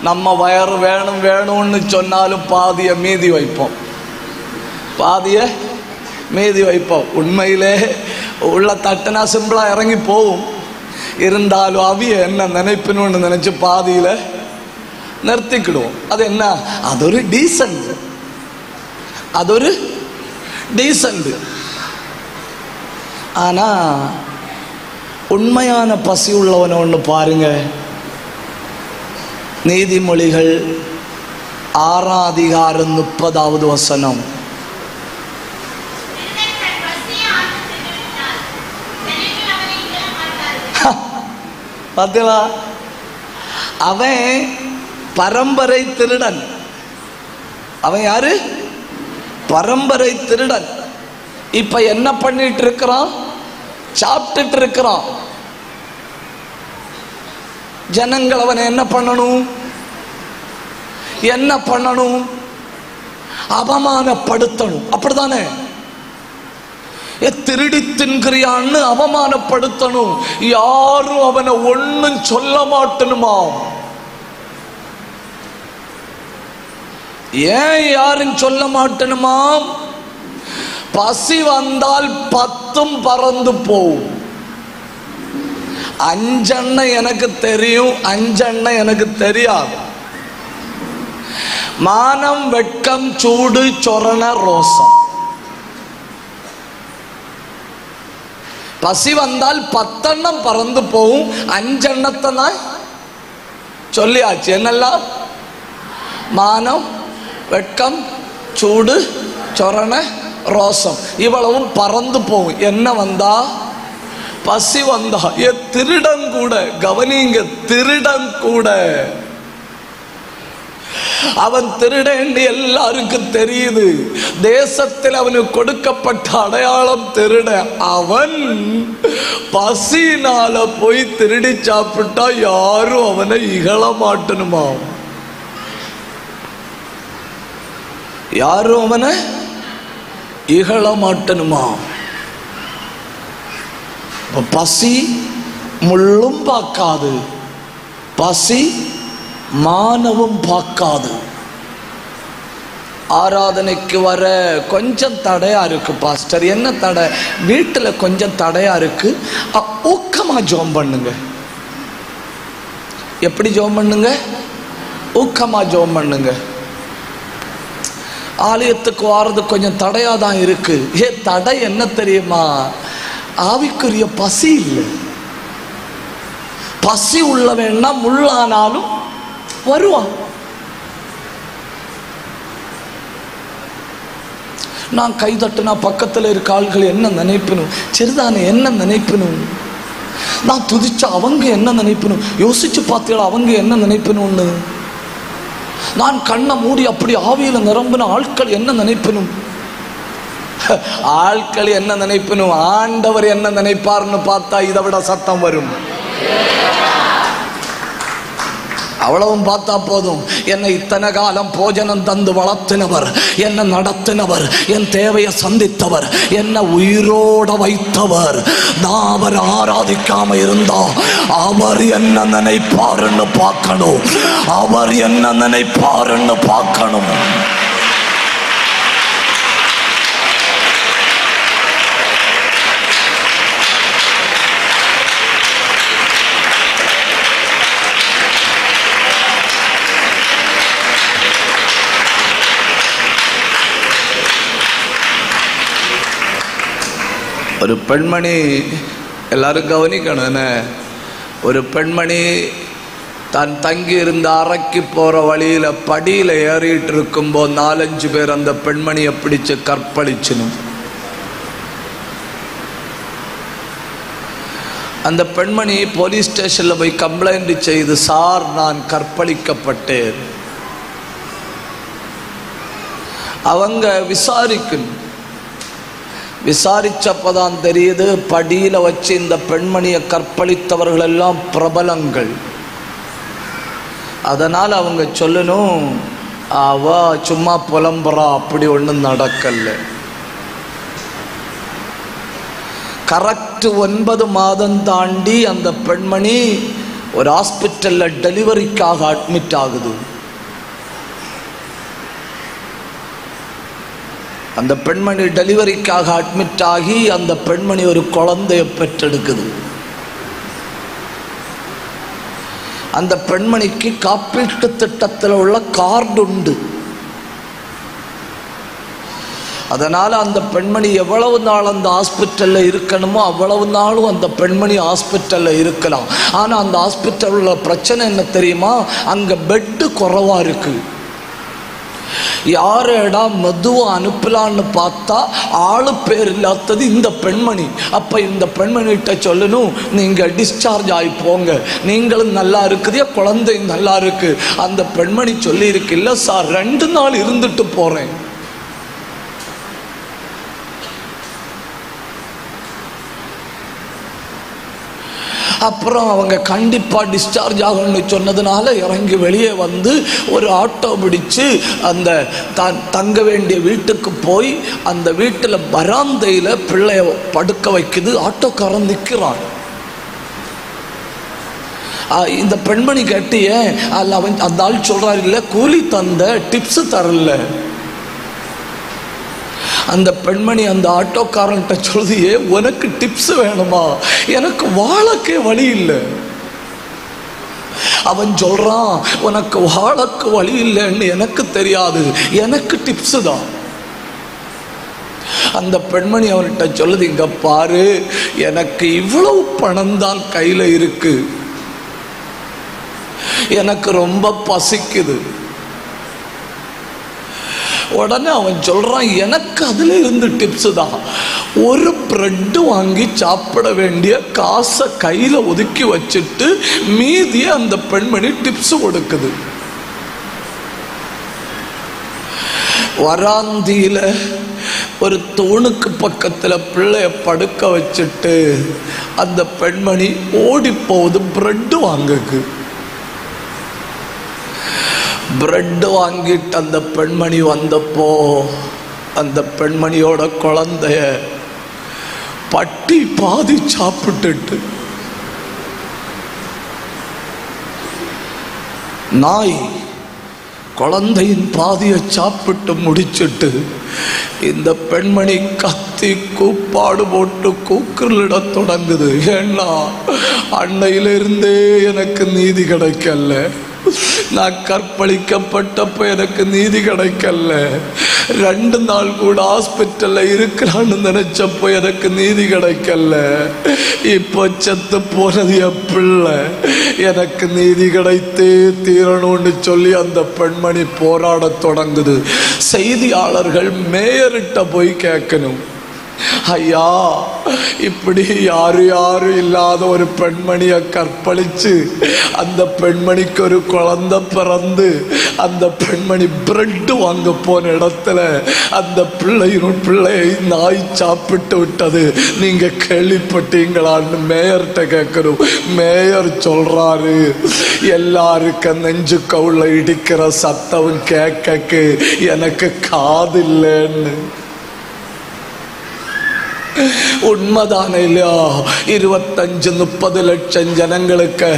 நம்ம வயறு வேணும் வேணும்னு சொன்னாலும் பாதியை மீதி வைப்போம், பாதியை மீதி வைப்போம். உண்மையிலே உள்ள தட்டுனா சிம்பிளா இறங்கி போகும். இருந்தாலும் அவிய என்ன நினைப்பணும்னு நினைச்சு பாதியில நிறுத்திக்கிடுவோம். அது என்ன? அது ஒரு டீசன்ட், அது ஒரு டீசன்ட். ஆனா உண்மையான பசி உள்ளவன ஒன்று பாருங்க. நீதிமொழிகள் 6:30 பார்த்தீங்களா? அவன் பரம்பரை திருடன். அவன் யாரு? பரம்பரை திருடன். இப்ப என்ன பண்ணிட்டு இருக்கிறான்? சாப்பிட்டுட்டு இருக்கிறான். ஜனங்கள் அவனை என்ன பண்ணணும்? என்ன பண்ணணும்? அவமானப்படுத்தணும். அப்படித்தானே? திருடி தின்கிறியான்னு அவமானப்படுத்தணும். யாரும் அவனை ஒன்னும் சொல்ல மாட்டணுமா? ஏன் யாரும் சொல்ல மாட்டணுமா? பசி வந்தால் 10 பறந்து போகும். 5 எனக்கு தெரியும், 5 எனக்கு தெரியாது. மானம், வெட்கம், சூடு, சொரண, ரோசம். பசி வந்தால் 10 பறந்து போகும், 5 தான் சொல்லியாச்சு. என்னெல்லாம்? மானம், வெட்கம், சூடு, சொரண, ரோசம். இவ்வளவும் பறந்து போகும். என்ன வந்தா? பசி வந்தா. திருடன் கூட, கவனிங்க, திருடன் கூட அவன் திருடன் எல்லாருக்கும் தெரியுது. தேசத்தில் அவனுக்கு கொடுக்கப்பட்ட அடையாளம் திருட. அவன் பசினால போய் திருடி சாப்பிட்டா யாரும் அவனை இகழ மாட்டணுமா? யாரும் அவனை இகழ மாட்டணுமா? பசி முள்ளும் பார்க்காது, பசி மானவும் பார்க்காது. ஆராதனைக்கு வர கொஞ்சம் தடையா இருக்கு பாஸ்டர். என்ன தடை? வீட்டில் கொஞ்சம் தடையா இருக்கு. ஊக்கமா ஜெபம் பண்ணுங்க. எப்படி ஜெபம் பண்ணுங்க? ஊக்கமா ஜெபம் பண்ணுங்க. ஆலயத்துக்கு வாரது கொஞ்சம் தடையா தான் இருக்கு. தடை என்ன தெரியுமா? ஆவிக்குரிய பசி இல்லை. பசி உள்ளவன்னா முள்ளானாலும் வருவான். நான் கை தட்டுனா பக்கத்தில் இருக்க ஆள்கள் என்ன நினைப்பணும்? சரிதானே, என்ன நினைப்பணும்? நான் துதிச்சா அவங்க என்ன நினைப்பணும்? யோசிச்சு பார்த்தீங்களா அவங்க என்ன நினைப்பணும்னு? நான் கண்ணை மூடி அப்படி ஆவியில நிரம்பின ஆட்கள் என்ன நினைப்பணும்? ஆட்கள் என்ன நினைப்பணும்? ஆண்டவர் என்ன நினைப்பார்னு பார்த்தா இதை விட சத்தம் வரும். அவ்வளவும் பார்த்தா போதும். என்னை இத்தனை காலம் போஜனம் தந்து வளர்த்தினவர், என்னை நடத்தினவர், என் தேவையை சந்தித்தவர், என்னை உயிரோட வைத்தவர், நான் அவர் ஆராதிக்காம இருந்தா அவர் என்ன நினைப்பாருன்னு பார்க்கணும். அவர் என்ன நினைப்பாருன்னு பார்க்கணும். ஒரு பெண்மணி, எல்லாரும் கவனிக்கணும், ஒரு பெண்மணி தான் தங்கி இருந்த அறைக்கு போகிற வழியில் படியில் ஏறிட்டு இருக்கும்போது 4-5 பேர் அந்த பெண்மணியை பிடிச்சு கற்பழிச்சணும். அந்த பெண்மணி போலீஸ் ஸ்டேஷனில் போய் கம்ப்ளைண்ட் செய்து, சார் நான் கற்பழிக்கப்பட்டேன். அவங்க விசாரிச்சப்பதான் தெரியுது, படியில வச்சு இந்த பெண்மணியை கற்பழித்தவர்கள் எல்லாம் பிரபலங்கள். அதனால் அவங்க சொல்லணும், அவ சும்மா புலம்புறா, அப்படி ஒன்றும் நடக்கல. கரெக்ட் 9 மாதம் தாண்டி அந்த பெண்மணி ஒரு ஹாஸ்பிட்டல்ல டெலிவரிக்காக அட்மிட் ஆகுது. அந்த பெண்மணி டெலிவரிக்காக அட்மிட் ஆகி அந்த பெண்மணி ஒரு குழந்தையை பெற்றெடுக்குது. அந்த பெண்மணிக்கு காப்பீட்டு திட்டத்தில் உள்ள கார்டு உண்டு. அதனால் அந்த பெண்மணி எவ்வளவு நாள் அந்த ஹாஸ்பிட்டலில் இருக்கணுமோ அவ்வளவு நாளும் அந்த பெண்மணி ஹாஸ்பிட்டலில் இருக்கலாம். ஆனால் அந்த ஹாஸ்பிட்டலில் பிரச்சனை என்ன தெரியுமா? அங்கே பெட்டு குறைவாக இருக்குது. யாரடா மெதுவாக அனுப்பலான்னு பார்த்தா ஆளு பேர் இல்லாதது இந்த பெண்மணி. அப்போ இந்த பெண்மணிகிட்ட சொல்லணும், நீங்கள் டிஸ்சார்ஜ் ஆகி போங்க, நீங்களும் நல்லா இருக்குதே, குழந்தையும் நல்லா இருக்கு. அந்த பெண்மணி சொல்லி இருக்கு, இல்லை சார் 2 நாள் இருந்துட்டு போகிறேன். அப்புறம் அவங்க கண்டிப்பாக டிஸ்சார்ஜ் ஆகணும்னு சொன்னதுனால இறங்கி வெளியே வந்து ஒரு ஆட்டோ பிடிச்சு அந்த தங்க வேண்டிய வீட்டுக்கு போய் அந்த வீட்டில் பராந்தையில் பிள்ளைய படுக்க வைக்குது. ஆட்டோக்காரன் நிற்கிறான். இந்த பெண்மணி கேட்டிய அதில் அவன் அந்த ஆள் சொல்கிறார், இல்லை கூலி தந்த, டிப்ஸு தரல. அந்த பெண்மணி அந்த ஆட்டோக்காரன்ட்ட சொல்லுது, உனக்கு டிப்ஸ் வேணுமா? எனக்கு வாழக்கே வழி இல்லை. அவன் சொல்றான், உனக்கு வாழக்கு வழி இல்லைன்னு எனக்கு தெரியாது, எனக்கு டிப்ஸ் தான். அந்த பெண்மணி அவன்கிட்ட சொல்லுது, இங்க பாரு, எனக்கு இவ்வளவு பணம் தான் கையில இருக்கு, எனக்கு ரொம்ப பசிக்குது. உடனே அவன் சொல்றான், எனக்கு அதுல இருந்து டிப்ஸ் தான். ஒரு பிரெட் வாங்கி சாப்பிட வேண்டிய காசை கையில ஒதுக்கி வச்சுட்டு மீதியை அந்த பெண்மணி டிப்ஸ் கொடுக்குது. வராந்தியில ஒரு தூணுக்கு பக்கத்துல பிள்ளைய படுக்க வச்சுட்டு அந்த பெண்மணி ஓடி போகுது பிரெட் வாங்குக்கு. பிரெட் வாங்கிட்டு அந்த பெண்மணி வந்தப்போ அந்த பெண்மணியோட குழந்தைய பட்டி பாதி சாப்பிட்டுட்டு, நாய் குழந்தையின் பாதியை சாப்பிட்டு முடிச்சுட்டு இந்த பெண்மணி கத்தி கூப்பாடு போட்டு கூக்குரலிட தொடங்குது. ஏன்னா அன்னையிலிருந்தே எனக்கு நீதி கிடைக்கல, நான் கற்பழிக்கப்பட்டப்ப எனக்கு நீதி கிடைக்கல, 2 நாள் கூட ஹாஸ்பிட்டல்ல இருக்கிறான்னு நினைச்சப்போ எனக்கு நீதி கிடைக்கல, இப்போ செத்து போனது என் பிள்ளை, எனக்கு நீதி கிடைத்தே தீரணும்னு சொல்லி அந்த பெண்மணி போராட தொடங்குது. செய்தியாளர்கள் மேயர்கிட்ட போய் கேட்கணும், ஐயா இப்படி யாரும் இல்லாத ஒரு பெண்மணியை கற்பழிச்சு அந்த பெண்மணிக்கு ஒரு குழந்தை பிறந்து அந்த பெண்மணி பிரெட் வாங்க போன இடத்துல அந்த பிள்ளையை நாய் சாப்பிட்டு விட்டது, நீங்க கேள்விப்பட்டீங்களான்னு மேயர்கிட்ட கேட்கணும். மேயர் சொல்றாரு, எல்லாருக்கும் நெஞ்சு கவுள்ள இடிக்கிற சத்தம் கேட்க எனக்கு காது இல்லைன்னு. உண்மைதானே இல்லையா? 25-30 லட்சம் ஜனங்களுக்கு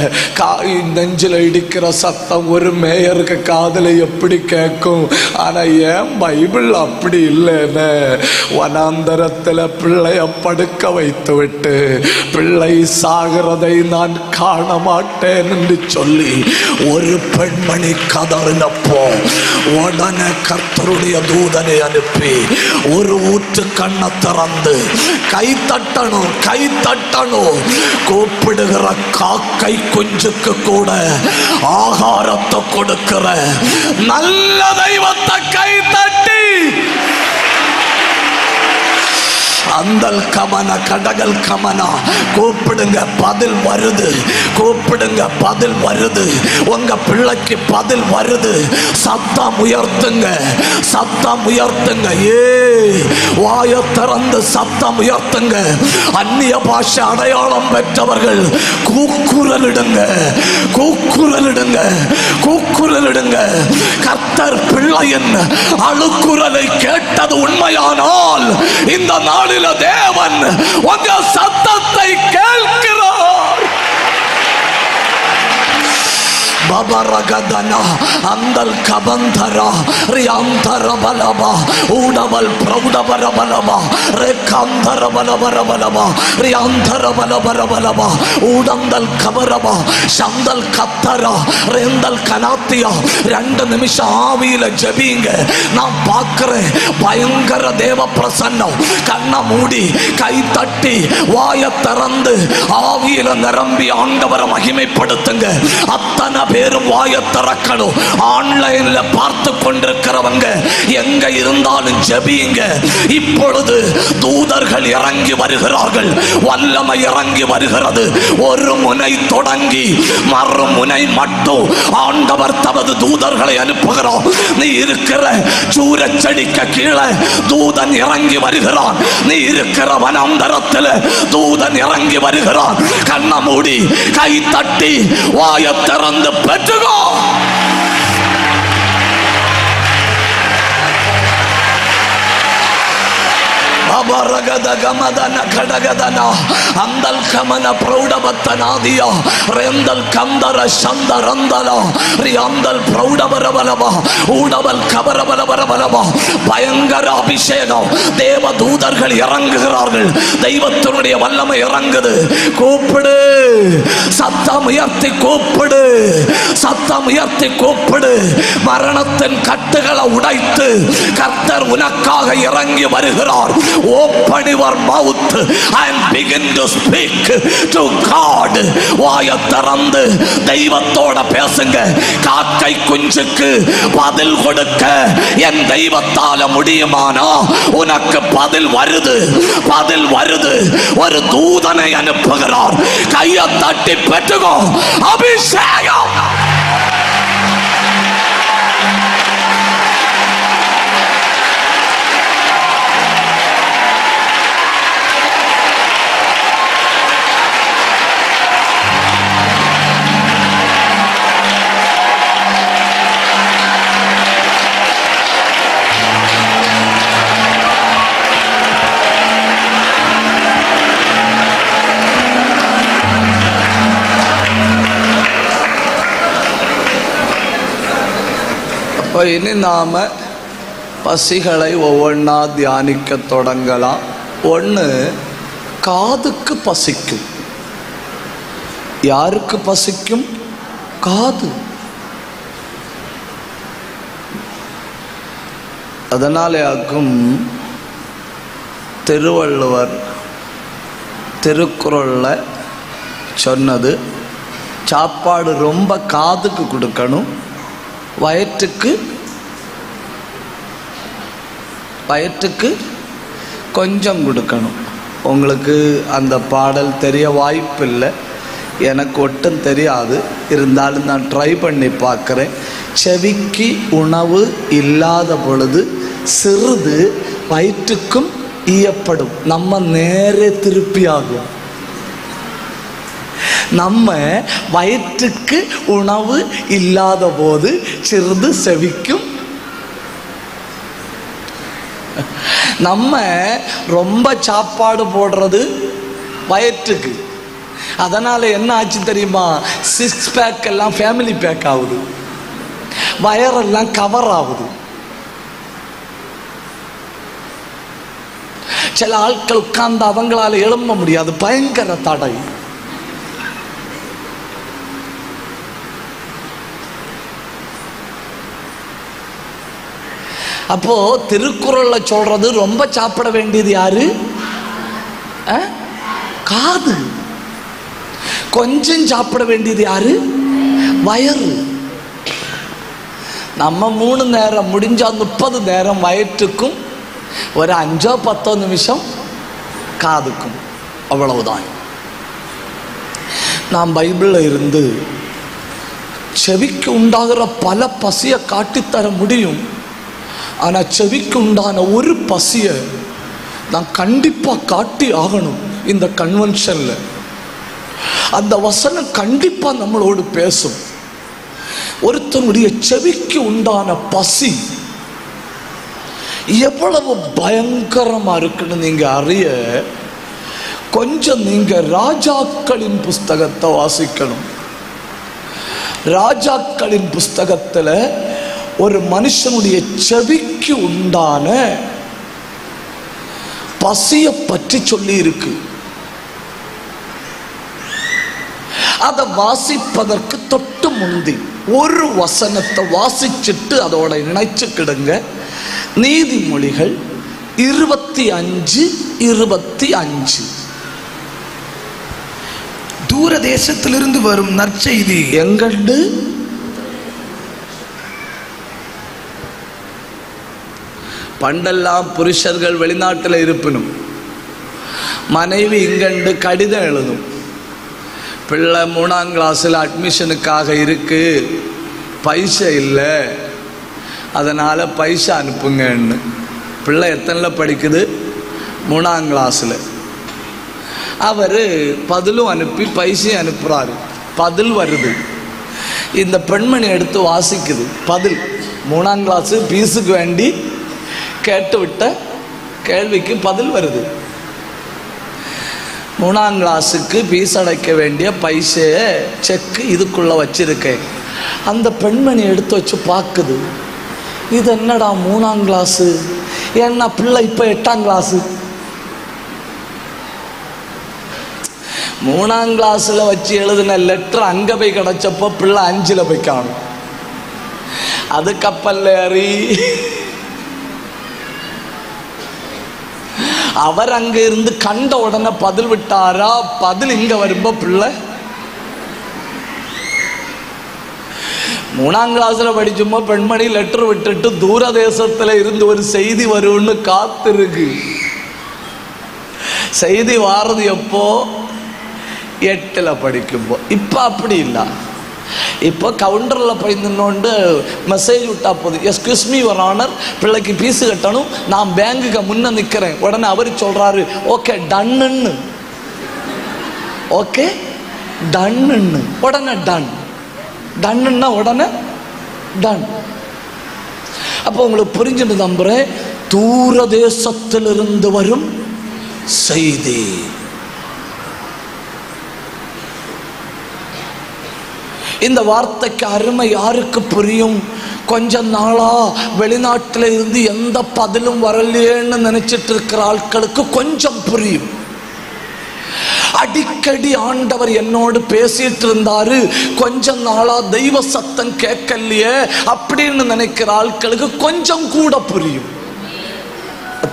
நெஞ்சில் இடிக்கிற சத்தம் ஒரு மேயருக்கு காதல எப்படி கேட்கும்? ஆனா ஏன் பைபிள் அப்படி இல்லைன்னு வனாந்தரத்தில் பிள்ளைய படுக்க வைத்து விட்டு பிள்ளை சாகிறதை நான் காண மாட்டேன் என்று சொல்லி ஒரு பெண்மணி கதறினப்போ உடனே கர்த்தருடைய தூதனை அனுப்பி ஒரு ஊற்று கண்ணை திறந்து கை தட்டணும் கூப்பிடுகிற காக்கை குஞ்சுக்கு கூட ஆகாரத்தை கொடுக்கிற நல்ல தெய்வத்தை கை தட்டி அந்தல் கமன கடகல் கமனா கூப்பிடுங்க, பதில் வருது. கூப்பிடுங்க, பதில் வருது. உங்க பிள்ளைக்கு பதில் வருது. சத்தம் உயர்த்துங்க, சத்தம் உயர்த்துங்க. வாய திறந்து சத்தம் உயர்த்துங்க. அந்நிய பாஷை அடையாளம் பெற்றவர்கள் கூக்குரலிடுங்க, கூக்குரலிடுங்க, கூக்குரலிடுங்க. கர்த்தர் பிள்ளையின் அழுக்குரலை கேட்டது உண்மையானால் இந்த நாளில் தேவன் உங்க சத்தத்தை கேட்கிறார். பபரகதனா அந்தல் கபந்தரா ரியாந்தர பலபா ஊடவல் பிரௌடவர பலபா ரேகாந்தர பலபர பலபா ரியாந்தர பலபர பலபா ஊடந்தல் கபரபா சந்தல் கத்தரா ரேந்தல் கனாத்தியா. 2 நிமிஷம் ஆவியில ஜெபிங்க. நான் பார்க்கிறேன் பயங்கர தேவ பிரசன்னம். கண்ணை மூடி கை தட்டி வாய திறந்து ஆவியில நிரம்பி ஆண்டவரை மகிமைப்படுத்துங்க. அத்தனை பேரும் வாய திறக்கணும். ஆன்லைன்ல பார்த்து கொண்டிருக்கிறவங்க எங்க இருந்தாலும் ஜெபிங்க. இப்பொழுது தூதர்கள் இறங்கி வருகிறார்கள். வல்லமை இறங்கி வருகிறது. ஒரு முனை தொடங்கி மறுமுனை மட்டும் ஆண்டவர் தமது தூதர்களை அனுப்புகிறார். நீ இருக்கிற சூரச்செடிக்கு கீழே தூதன் இறங்கி வருகிறான். நீ இருக்கிற வனாந்தரத்தில் தூதன் இறங்கி வருகிறான். கண்ணை மூடி கை தட்டி வாய திறந்து பெற்றுக்கோ. அபரகத கமதன கடகதன அந்தல் கமன பிரௌடபத்தனாதியா ரெந்தல் கந்தர சந்தரந்தல ரியாந்தல் பிரௌடபரபலபா ஊடவல் கபரபலபரபலபா. பயங்கர அபிஷேகம். தேவ தூதர்கள் இறங்குகிறார்கள். தெய்வத்தினுடைய வல்லமை இறங்குது. கூப்பிடு, சத்தம் உயர்த்தி கூப்பிடு, சத்தம் உயர்த்தி கூப்பிடு. மரணத்தின் கட்டுகளை உடைத்து கர்த்தர் உனக்காக இறங்கி வருகிறார். Open your mouth and begin to speak to God. வாய திறந்து தெய்வத்தோட பேசுங்க. காக்கை குஞ்சுக்கு பதில் கொடுக்க என் தெய்வத்தால முடியுமானா? உனக்கு பதில் வருது, பதில் வருது. ஒரு தூதனை அனுப்புகிறார். கையை தட்டி பெற்றுக்கோ. அபிஷேகம். இனி நாம பசிகளை ஒவ்வொன்றா தியானிக்க தொடங்கலாம். ஒன்று, காதுக்கு பசிக்கும். யாருக்கு பசிக்கும்? காது. அதனாலேயாக்கும் திருவள்ளுவர் திருக்குறள்ல சொன்னது, சாப்பாடு ரொம்ப காதுக்கு கொடுக்கணும், வயிற்றுக்கு கொஞ்சம் கொடுக்கணும். உங்களுக்கு அந்த பாடல் தெரிய வாய்ப்பில்லை, எனக்கு ஒட்டும் தெரியாது. இருந்தாலும் நான் ட்ரை பண்ணி பார்க்குறேன். செவிக்கு உணவு இல்லாத பொழுது சிறிது வயிற்றுக்கும் ஈயப்படும். நம்ம நேரே திருப்பி ஆகும். நம்ம வயிற்றுக்கு உணவு இல்லாத போது சிறிது செவிக்கும். நம்ம ரொம்ப சாப்பாடு போடுறது வயிற்றுக்கு. அதனால் என்ன ஆச்சு தெரியுமா? 6 பேக் எல்லாம் ஃபேமிலி பேக் ஆகுது, வயரெல்லாம் கவர் ஆகுது. சில ஆட்கள் உட்கார்ந்து அவங்களால எழும்ப முடியாது, பயங்கர தடை. அப்போ திருக்குறள்ல சொல்றது ரொம்ப சாப்பிட வேண்டியது யாரு? காது. கொஞ்சம் சாப்பிட வேண்டியது யாரு? வயறு. நம்ம 3 நேரம் முடிஞ்சா 30 நேரம் வயிற்றுக்கும், ஒரு 5-10 நிமிஷம் காதுக்கும், அவ்வளவுதான். நாம் பைபிளில் இருந்து செவிக்கு உண்டாகிற பல பசியை காட்டித்தர முடியும். ஆனால் செவிக்கு உண்டான ஒரு பசியை நான் கண்டிப்பாக காட்டி ஆகணும். இந்த கன்வென்ஷன்ல அந்த வசனம் கண்டிப்பாக நம்மளோடு பேசும். ஒருத்தனுடைய செவிக்கு உண்டான பசி எவ்வளவு பயங்கரமா இருக்குன்னு நீங்க அறிய கொஞ்சம் நீங்க ராஜாக்களின் புஸ்தகத்தை வாசிக்கணும். ராஜாக்களின் புஸ்தகத்துல ஒரு மனுஷனுடைய செவிக்கு உண்டான பசியை பற்றி சொல்லி இருக்கு. அதை வாசிப்பதற்கு தொட்டு முந்தி ஒரு வசனத்தை வாசிச்சுட்டு அதோட இணைச்சுக்கிடுங்க. நீதிமொழிகள் 25:25. தூர தேசத்திலிருந்து வரும் நற்செய்தி எங்கண்டு? பண்டெல்லாம் புருஷர்கள் வெளிநாட்டில் இருப்பினும் மனைவி இங்கண்டு கடிதம் எழுதும். பிள்ளை 3ஆம் கிளாஸில் அட்மிஷனுக்காக இருக்கு, பைசா இல்லை, அதனால் பைசா அனுப்புங்கன்னு. பிள்ளை எத்தனையில் படிக்குது? 3ஆம் கிளாஸில். அவர் பதிலும் அனுப்பி பைசையும் அனுப்புகிறாரு. பதில் வருது. இந்த பெண்மணி எடுத்து வாசிக்குது. பதில் 3ஆம் கிளாஸு பீஸுக்கு வேண்டி கேட்டுவிட்ட கேள்விக்கு பதில் வருது. 3ஆம் கிளாஸுக்கு ஃபீஸ் அடைக்க வேண்டிய பைசையை செக்கு இதுக்குள்ளே வச்சிருக்கேன். அந்த பெண்மணி எடுத்து வச்சு பார்க்குது. இது என்னடா 3ஆம் கிளாஸு? ஏன்னா பிள்ளை இப்போ 8ஆம் கிளாஸு. 3ஆம் கிளாஸில் வச்சு எழுதின லெட்டர் அங்கே போய் கிடச்சப்போ பிள்ளை 5ல் போய் காணும். அது கப்பல் ஏறி அவர் அங்க இருந்து கண்ட உடனே பதில் விட்டாரா? பதில் இங்க வரும்போ பிள்ளை 3ஆம் கிளாஸ்ல படிச்சுமோ பெண்மணி லெட்டர் விட்டுட்டு தூர தேசத்துல இருந்து ஒரு செய்தி வரும்னு காத்திருக்கு. செய்தி வாரது எப்போ? 8ல் படிக்கும்போ. இப்போ அப்படி இல்லை. இப்போ கவுண்டரில் போய் நின்னோண்டு மெசேஜ் விட்டா போதும். எஸ்கியூஸ் மீ யுவர் ஆனர், பிள்ளைக்கு ஃபீஸு கட்டணும், நான் பேங்குக்கு முன்னே நிற்கிறேன். உடனே அவர் சொல்கிறாரு ஓகே டன்னுன்னு. ஓகே டன்னுன்னு. உடனே டன். டன்னுன்னா உடனே டன். அப்போ உங்களுக்கு புரிஞ்சுட்டு நம்புகிறேன். தூர தேசத்திலிருந்து வரும் செய்தி. இந்த வார்த்தைக்கு அருமை யாருக்கு புரியும்? கொஞ்ச நாளா வெளிநாட்டில் இருந்து எந்த பதிலும் வரலையேன்னு நினைச்சிட்டு இருக்கிற ஆட்களுக்கு கொஞ்சம் புரியும். அடிக்கடி ஆண்டவர் என்னோடு பேசிட்டு இருந்தாரு, கொஞ்ச நாளா தெய்வ சத்தம் கேட்கலையே அப்படின்னு நினைக்கிற ஆட்களுக்கு கொஞ்சம் கூட புரியும்.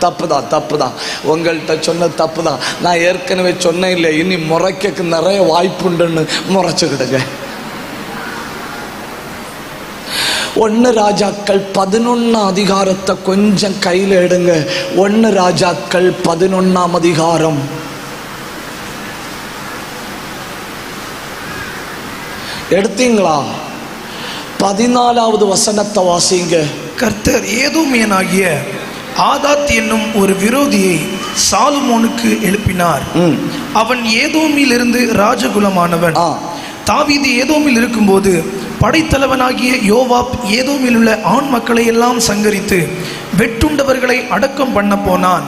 தப்புதான் உங்கள்கிட்ட சொன்ன தப்புதான். நான் ஏற்கனவே சொன்னேன் இல்லை, இனி முறைக்க நிறைய வாய்ப்புண்டுன்னு முறைச்சுக்கிடுங்க. 1 ராஜாக்கள் 11 அதிகாரத்தை கொஞ்சம் கையில் எடுங்க. 1 ராஜாக்கள் 11ஆம் அதிகாரம். எடுத்தீங்களா? 14வது வசனத்தை வாசிங்க. கர்த்தர் ஏதோமியனாகிய ஆதாத் என்னும் ஒரு விரோதியை சாலமோனுக்கு எழுப்பினார். அவன் ஏதோமிலிருந்து ராஜகுலமானவன். தாவீது ஏதோமில் இருக்கும்போது படைத்தலைவனாகிய யோவாப் ஏதோமில் உள்ள ஆண் மக்களை எல்லாம் சங்கரித்து வெட்டுண்டவர்களை அடக்கம் பண்ண போனான்.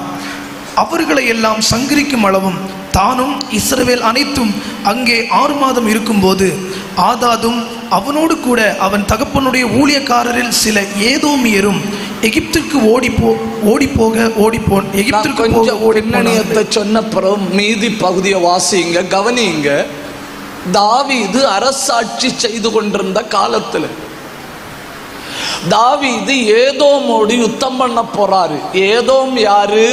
அவர்களை எல்லாம் சங்கரிக்கும் அளவும் தானும் இஸ்ரவேல் அனைத்தும் அங்கே 6 மாதம் இருக்கும்போது ஆதாதும் அவனோடு கூட அவன் தகப்பனுடைய ஊழியக்காரரில் சில ஏதோமியரும் எகிப்திற்கு எகிப்திற்கு சொன்ன பிறகு மீதி பகுதியை வாசிங்க, கவனிங்க. தாவீது அரசாட்சி செய்து கொண்டிருந்த காலத்தில் தாவீது ஏதோமோடு யுத்தம் பண்ண போறாரு. ஏதோம் யாரு?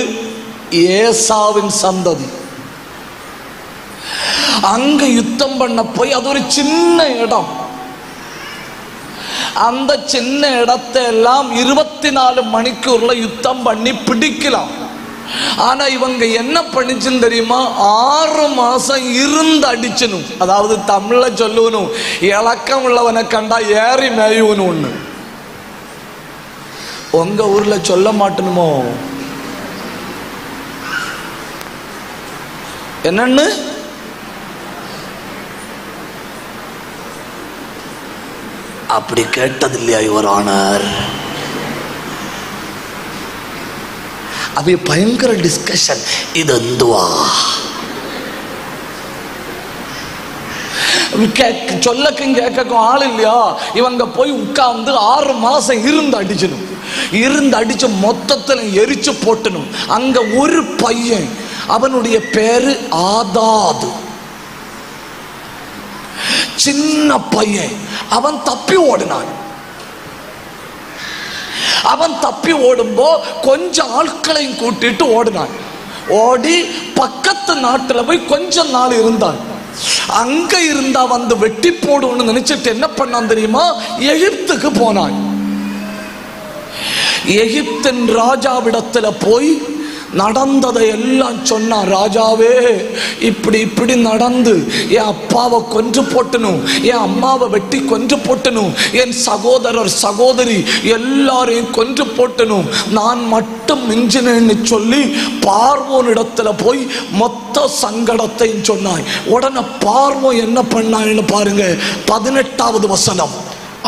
ஏசாவின் சந்ததி. அங்க யுத்தம் பண்ண போய் அது ஒரு சின்ன இடம். அந்த சின்ன இடத்தை எல்லாம் 24 மணிக்கூர்ல யுத்தம் பண்ணி பிடிக்கலாம். ஆனா இவங்க என்ன பண்ணிச்சுன்னு தெரியுமா? 6 மாசம் இருந்து அடிச்சனும். அதாவது தமிழ்ல சொல்லணும், இலக்கம் உள்ளவனை கண்டா ஏறி மேயுவனு ஒண்ணு. உங்க ஊர்ல சொல்ல மாட்டணுமோ என்னன்னு? அப்படி கேட்டது இல்லையா யுவர் ஆனர்? அது பயங்கர டிஸ்கஷன். இது எந்துவா சொல்லக்கும் கேட்கும் ஆள் இல்லையா? இவங்க போய் உட்கார்ந்து 6 மாசம் இருந்து அடிச்சணும். இருந்து அடிச்சு மொத்தத்தில் எரிச்சு போட்டணும். அங்க ஒரு பையன், அவனுடைய பேரு ஆதாது, சின்ன பையன். அவன் தப்பி ஓடினான். அவன் தப்பி ஓடும்போ கொஞ்சம் ஆட்களையும் கூட்டிட்டு ஓடினான். ஓடி பக்கத்து நாட்டுல போய் கொஞ்ச நாள் இருந்தான். அங்க இருந்தா வந்து வெட்டி போடுன்னு நினைச்சிட்டு என்ன பண்ணான் தெரியுமா? எகிப்துக்கு போனான். எகிப்தின் ராஜாவிடத்துல போய் நடந்ததை எல்லாம் சொன்னான். ராஜாவே, இப்படி இப்படி நடந்து என் அப்பாவை கொன்று போட்டணும், என் அம்மாவை வெட்டி கொன்று போட்டணும், என் சகோதரர் சகோதரி எல்லாரையும் கொன்று போட்டணும், நான் மட்டும் மிஞ்சினேன்னு சொல்லி பார்வோன் இடத்துல போய் மொத்த சங்கடத்தையும் சொன்னாய். உடனே பார்வோன் என்ன பண்ணான்னு பாருங்க, 18வது வசனம்.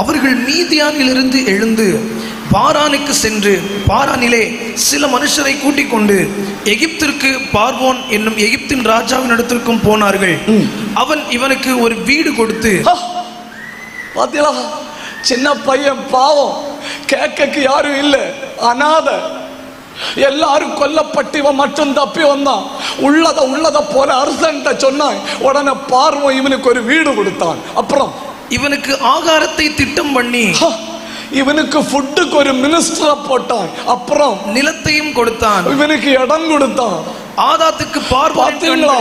அவர்கள் மீதியானிலிருந்து எழுந்து பாரானுக்கு சென்று பாரானிலே சில மனுஷரை கூட்டிக் கொண்டு எகிப்திற்கு பார்வோன் என்னும் எகிப்தின் ராஜாவின் இடத்திற்கும் போனார்கள். அவன் இவனுக்கு ஒரு வீடு கொடுத்து, பாத்தீங்களா, சின்ன பையன் பாவம், கேட்க யாரும் இல்லை, அனாதை, எல்லாரும் கொல்லப்பட்டு இவன் மட்டும் தப்பி வந்தான். உள்ளத போல அரசன்ட்ட சொன்னான். உடனே பார்வோன் இவனுக்கு ஒரு வீடு கொடுத்தான். அப்புறம் இவனுக்கு ஆகாரத்தை திட்டம் பண்ணி இவனுக்கு ஃபுட்டுக்கு ஒரு மினிஸ்டரை போட்டான். அப்புறம் நிலத்தையும் கொடுத்தான், இவனுக்கு இடம் கொடுத்தான். ஆதாத்துக்கு பார்த்தீங்களா,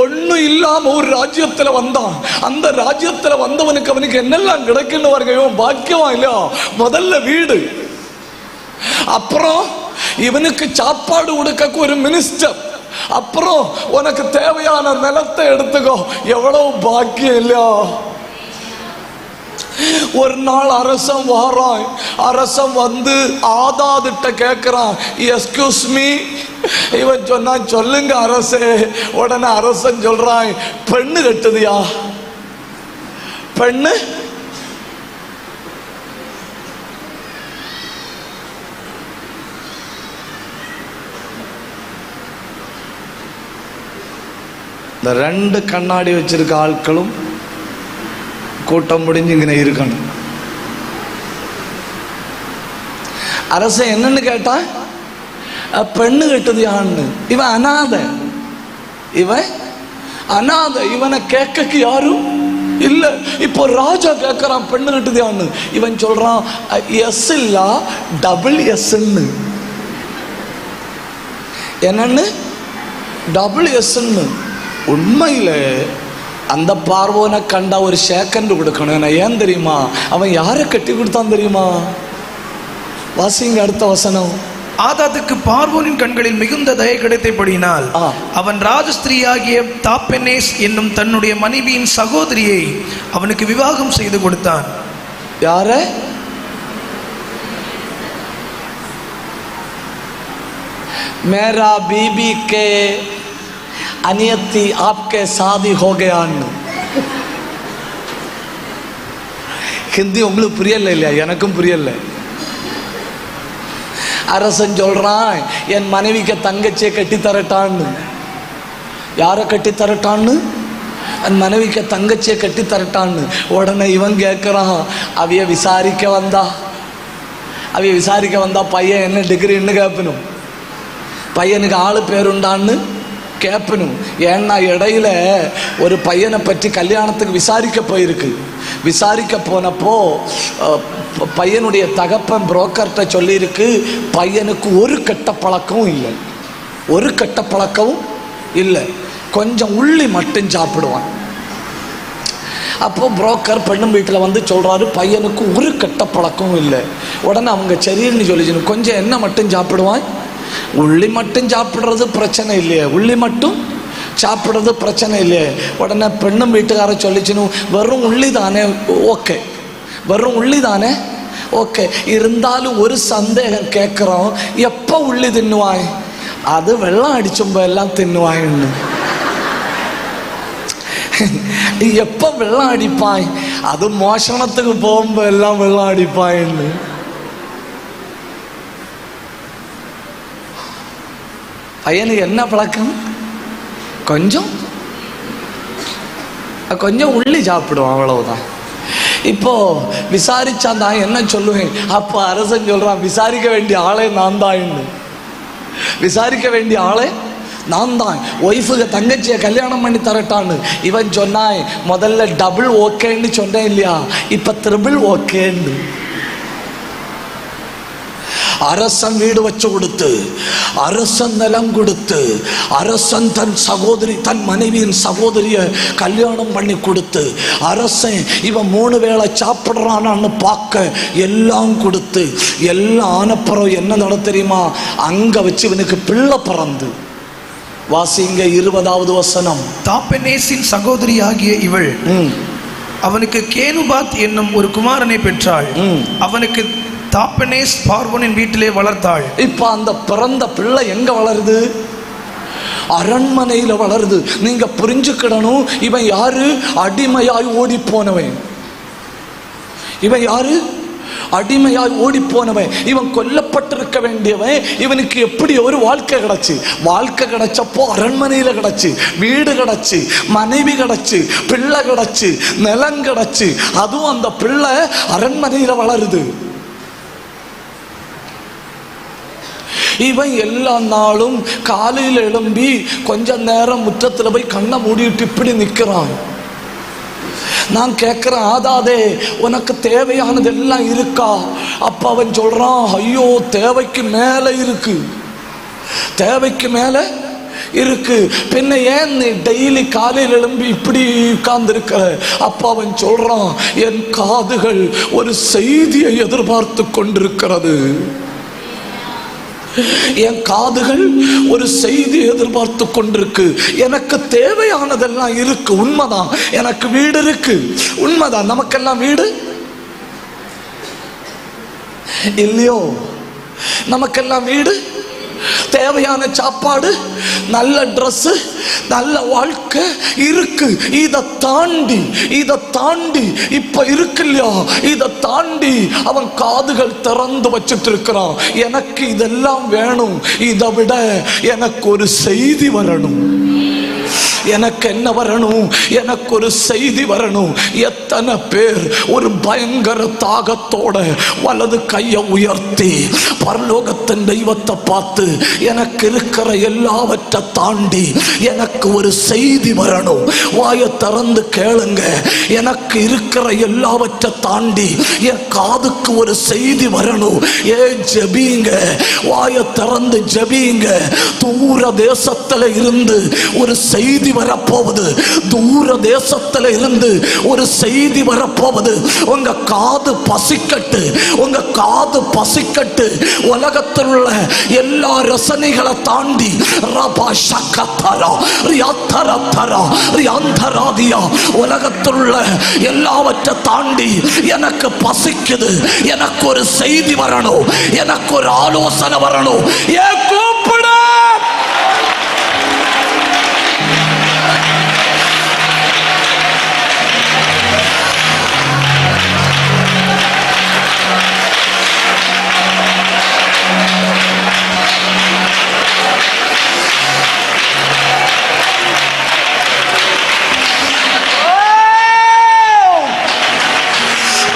ஒண்ணும் இல்லாம ஒரு ராஜ்யத்துல வந்தான். அந்த ராஜ்யத்துல வந்தவனுக்கு அவனுக்கு என்னெல்லாம் கிடைக்குன்னு வருகையோ பாக்கியமா இல்லையா? முதல்ல வீடு, அப்புறம் இவனுக்கு சாப்பாடு கொடுக்க ஒரு மினிஸ்டர், அப்புறம் உனக்கு தேவையான நிலத்தை எடுத்துக்கோ. எவ்வளவு பாக்கியம் இல்லையா? ஒரு நாள் அரசன் வாரான். அரசன் வந்து ஆதாதிட்ட கேட்கிறான், எஸ்கியூஸ் மீ. இவன் சொன்னான், சொல்லுங்க அரசே. உடனே அரசன் சொல்றான், பெண்ணு கட்டுதியா? பெண்ணு இந்த 2 கண்ணாடி வச்சிருக்க ஆட்களும் கூட்டம் முடிஞ்சு இங்கே இருக்கணும். அரசன் என்னன்னு கேட்டான், பெண்ணு கட்டுது யான்னு. இவன் அனாதை, இவனை கேட்க யாரும் இல்ல. இப்போ ராஜா கேட்கறான், பெண்ணு கட்டுது யான்னு. இவன் சொல்றான், எஸ் இல்ல டபுள் எஸ். என்னன்னு? Double S. உண்மையில அந்த பார்வோனை கண்டா ஒரு செகண்ட் கொடுக்கணும். ஏன் தெரியுமா? அவன் யாரை கட்டி கொடுத்தான் தெரியுமா? வாசிங்க அடுத்த வசனம். ஆதாத்துக்கு பார்வோனின் கண்களில் மிகுந்த தயை கிடைத்தபடியினால் அவன் ராஜஸ்திரீயாகிய தாப்பெனேஸ் என்னும் தன்னுடைய மனைவியின் சகோதரியை அவனுக்கு விவாகம் செய்து கொடுத்தான். யார? मेरा बीबी के अनियति आपके शादी हो गया. ஹிந்தி உங்களுக்கு புரியல இல்லையா? எனக்கும் புரியல. அரசன் சொல்றான், என் மனைவிக்கு தங்கச்சியை கட்டி தரட்டான்னு. யாரை கட்டி தரட்டான்னு? என் மனைவிக்கு தங்கச்சியை கட்டி தரட்டான்னு. உடனே இவன் கேட்குறான், அவைய விசாரிக்க வந்தா பையன் என்ன டிகிரின்னு கேட்பணும், பையனுக்கு ஆளு பேருண்டான்னு கேட்பணும். ஏன்னா இடையில ஒரு பையனை பற்றி கல்யாணத்துக்கு விசாரிக்க போனப்போ பையனுடைய தகப்பன் புரோக்கர்கிட்ட சொல்லியிருக்கு, பையனுக்கு ஒரு கெட்ட பழக்கமும் இல்லை, கொஞ்சம் உள்ளி மட்டும் சாப்பிடுவான். அப்போ புரோக்கர் பெண்ணும் வீட்டில் வந்து சொல்கிறாரு, பையனுக்கு ஒரு கெட்ட பழக்கமும் இல்லை. உடனே அவங்க சரின்னு சொல்லிச்சு, கொஞ்சம் என்ன மட்டும் சாப்பிடுவான், உள்ளி மட்டும் சாப்பிட்றது பிரச்சனை இல்லையே, உள்ளி மட்டும் சாப்பிட்றது பிரச்சனை இல்லையே. உடனே பெண்ணும் வீட்டுக்கார சொல்லிச்சுன்னு, வெறும் உள்ளி தானே ஓகே, இருந்தாலும் ஒரு சந்தேகம் கேட்குறோம், எப்போ உள்ளி தின்னுவாய்? அது வெள்ளம் அடிச்சும்போ எல்லாம் தின்னுவாயின்னு. எப்போ வெள்ளம் அடிப்பாய்? அது மோஷணத்துக்கு போகும்போ எல்லாம் வெள்ளம் அடிப்பாயின்னு. பையனுக்கு என்ன பழக்கம்? கொஞ்சம் உள்ளி சாப்பிடுவான், அவ்வளவுதான். இப்போ விசாரிச்சா நான் என்ன சொல்லுவேன்? அப்போ அரசன் சொல்றான், விசாரிக்க வேண்டிய ஆளே நான் தான் ஒய்ஃபுக்கு தங்கச்சியை கல்யாணம் பண்ணி தரட்டான்னு. இவன் சொன்னான், முதல்ல டபுள் ஓகேன்னு சொன்னேன் இல்லையா, இப்ப ட்ரிபிள் ஓகேன்னு. அரசன் வீடு வச்சு கொடுத்து, அரசன் நிலம் கொடுத்து, அரசன் தன் மனைவியின் சகோதரிய கல்யாணம் பண்ணி கொடுத்து, அரசன் இவன் 3 வேளை சாப்பிட்றானான்னு பார்க்க எல்லாம் கொடுத்து, எல்லாம் ஆனப்புறம் என்ன நட தெரியுமா? அங்க வச்சு இவனுக்கு பிள்ளை பிறந்து. வாசிங்க 20வது வசனம். தாப்பெனேசின் சகோதரி ஆகிய இவள் அவனுக்கு கேனுபாத் என்னும் ஒரு குமாரனை பெற்றாள். அவனுக்கு தாப்பெனேஸ் பார்வோனின் வீட்டிலே வளர்த்தாள். இப்ப அந்த பிறந்த பிள்ளை எங்க வளருது? அரண்மனையில வளருது. நீங்க புரிஞ்சுக்கிடணும், இவன் யாரு? அடிமையாய் ஓடி போனவன். இவன் கொல்லப்பட்டிருக்க வேண்டியவன். இவனுக்கு எப்படி ஒரு வாழ்க்கை கிடைச்சப்போ அரண்மனையில கிடைச்சு, வீடு கிடைச்சு, மனைவி கிடைச்சு, பிள்ளை கிடைச்சு, நிலம் கிடைச்சு. அதுவும் அந்த பிள்ளை அரண்மனையில வளருது. இவன் எல்லா நாளும் காலையில் எழும்பி கொஞ்ச நேரம் முற்றத்தில் போய் கண்ணை மூடிட்டு இப்படி நிற்கிறான். நான் கேட்கிறேன், ஆதாதே உனக்கு தேவையானது எல்லாம் இருக்கா? அப்ப அவன் சொல்றான், ஐயோ தேவைக்கு மேல இருக்கு. பின்ன ஏன் நீ டெய்லி காலையில் எழும்பி இப்படி உட்கார்ந்து இருக்கிற? அப்ப அவன் சொல்றான், என் காதுகள் ஒரு செய்தியை எதிர்பார்த்து கொண்டிருக்கிறது. என் காதுகள் ஒரு செய்தி எதிர்பார்த்து கொண்டிருக்கு. எனக்கு தேவையானதெல்லாம் இருக்கு, உண்மைதான். எனக்கு வீடு இருக்கு, உண்மைதான். நமக்கெல்லாம் வீடு இல்லையோ? நமக்கெல்லாம் வீடு, தேவையான சாப்பாடு, நல்ல ட்ரெஸ், நல்ல வாழ்க்கை இருக்கு. இதை தாண்டி இப்ப இருக்கு இல்லையா, இதை தாண்டி அவன் காதுகள் திறந்து வச்சுட்டு இருக்கிறான். எனக்கு இதெல்லாம் வேணும், இதை விட எனக்கு ஒரு செய்தி வரணும். எனக்கு என்ன வரணும்? எனக்கு ஒரு செய்தி வரணும். எத்தனை பேர் ஒரு பயங்கர தாகத்தோட வலது கையை உயர்த்தி பரலோகத்தின் தெய்வத்தை பார்த்து, எனக்கு இருக்கிற எல்லாவற்றை தாண்டி எனக்கு ஒரு செய்தி வரணும். வாயை திறந்து கேளுங்க. எனக்கு இருக்கிற எல்லாவற்றை தாண்டி என் காதுக்கு ஒரு செய்தி வரணும். ஜெபிங்க, வாயை திறந்து ஜெபிங்க. தூர தேசத்துல இருந்து ஒரு செய்தி வரப்போவது. தூர தேசத்துல இருந்து ஒரு செய்தி வரப்போவது. உங்க காது பசிக்கட்டு. உலகத்தில் உள்ள எல்லா ரசனைகளை தாண்டி உலகத்தில் உள்ள எல்லாவற்றை தாண்டி எனக்கு பசிக்குது. எனக்கு ஒரு செய்தி வரணும், எனக்கு ஒரு ஆலோசனை வரணும். ஏன் கூப்பிட?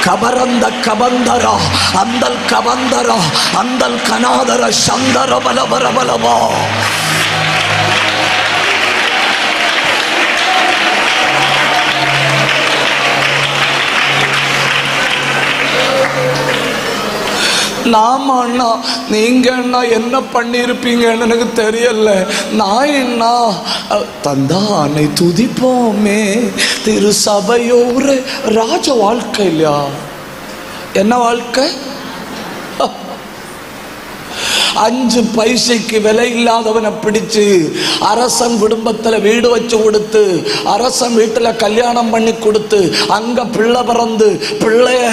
கபரந்த கபந்தரா அந்தல் கபந்தரா அந்தல் கனாதர சந்தர பலபரபலவா. நாம அண்ணா நீங்க அண்ணா என்ன பண்ணியிருப்பீங்கன்னு எனக்கு தெரியல. நான் என்ன தந்தானை துதிப்போமே திரு சபையோரு ராஜ வாழ்க்கை இல்லையா? என்ன வாழ்க்கை? 5 பைசைக்கு விலை இல்லாதவனை பிடிச்சு அரசன் குடும்பத்தில் வீடு வச்சு கொடுத்து அரசன் வீட்டில் கல்யாணம் பண்ணி கொடுத்து அங்க பிள்ளை பிறந்து பிள்ளைய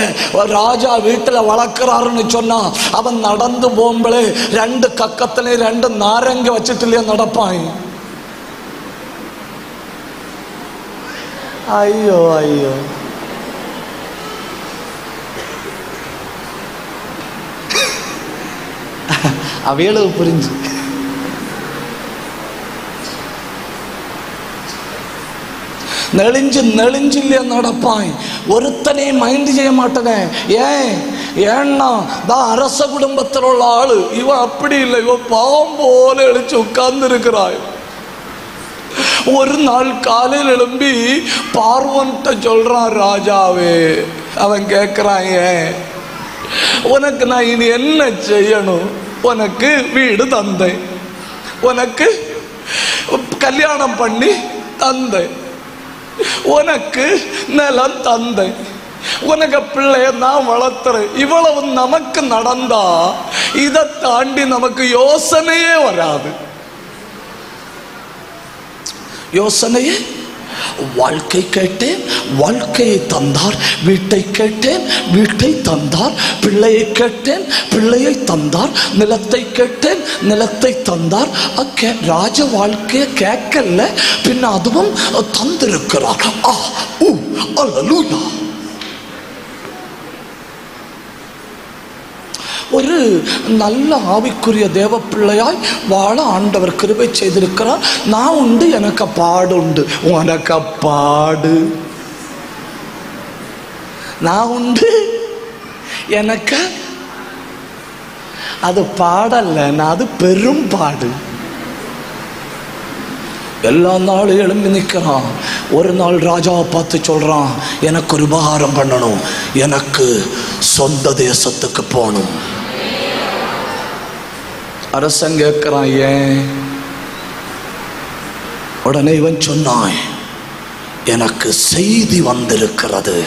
ராஜா வீட்டில் வளர்க்குறாருன்னு சொன்னா அவன் நடந்து போகும்போது 2 கக்கத்துல 2 நாரங்க வச்சுட்டுலயே நடப்பான். ஐயோ ஐயோ, அவையளவு புரிஞ்சு நெளிஞ்சில்லையா நடப்பான். ஒருத்தனே மைண்ட் செய்ய மாட்டேன். ஏன்னா தான் அரச குடும்பத்தில் உள்ள ஆளு. இவன் அப்படி இல்லை, இவன் பாவம் போல எழுச்சி உட்கார்ந்து இருக்கிறாய். ஒரு நாள் காலையில் எழும்பி பார்வன்ட்ட சொல்றான், ராஜாவே. அவன் கேட்கிறான், உனக்கு நான் இனி என்ன செய்யணும்? உனக்கு வீடு தந்தேன், உனக்கு கல்யாணம் பண்ணி தந்தேன், உனக்கு நிலம் தந்தேன், உனக்கு பிள்ளைய நான் வளர்த்துறேன். இவ்வளவு நமக்கு நடந்தா இதை தாண்டி நமக்கு யோசனையே வராது. யோசனையே வாழ்க்கை கேட்டேன், வாழ்க்கையை தந்தார். வீட்டை கேட்டேன், வீட்டை தந்தார். பிள்ளையை கேட்டேன், பிள்ளையை தந்தார். நிலத்தை கேட்டேன், நிலத்தை தந்தார். ராஜ வாழ்க்கையை கேட்கல, பின்ன அதுவும் தந்திருக்கிறார். அல்லேலூயா. ஒரு நல்ல ஆவிக்குரிய தேவ பிள்ளையாய் வாழ ஆண்டவர் கிருபை செய்திருக்கிறார். நான் உண்டு, எனக்கு பாடு உண்டு. உனக்கு பாடு. நான் உண்டு, எனக்கு அது பாடல்ல, நான் அது பெரும் பாடு. எல்லா நாளும் எழும்பி நிற்கிறான். ஒரு நாள் ராஜாவை பார்த்து சொல்றான், எனக்கு ஒரு உபகாரம் பண்ணணும், எனக்கு சொந்த தேசத்துக்கு போகணும். அரசன் கேட்கிறான், ஏன்? உடனே இவன் சொன்னான், எனக்கு செய்தி வந்திருக்கிறது.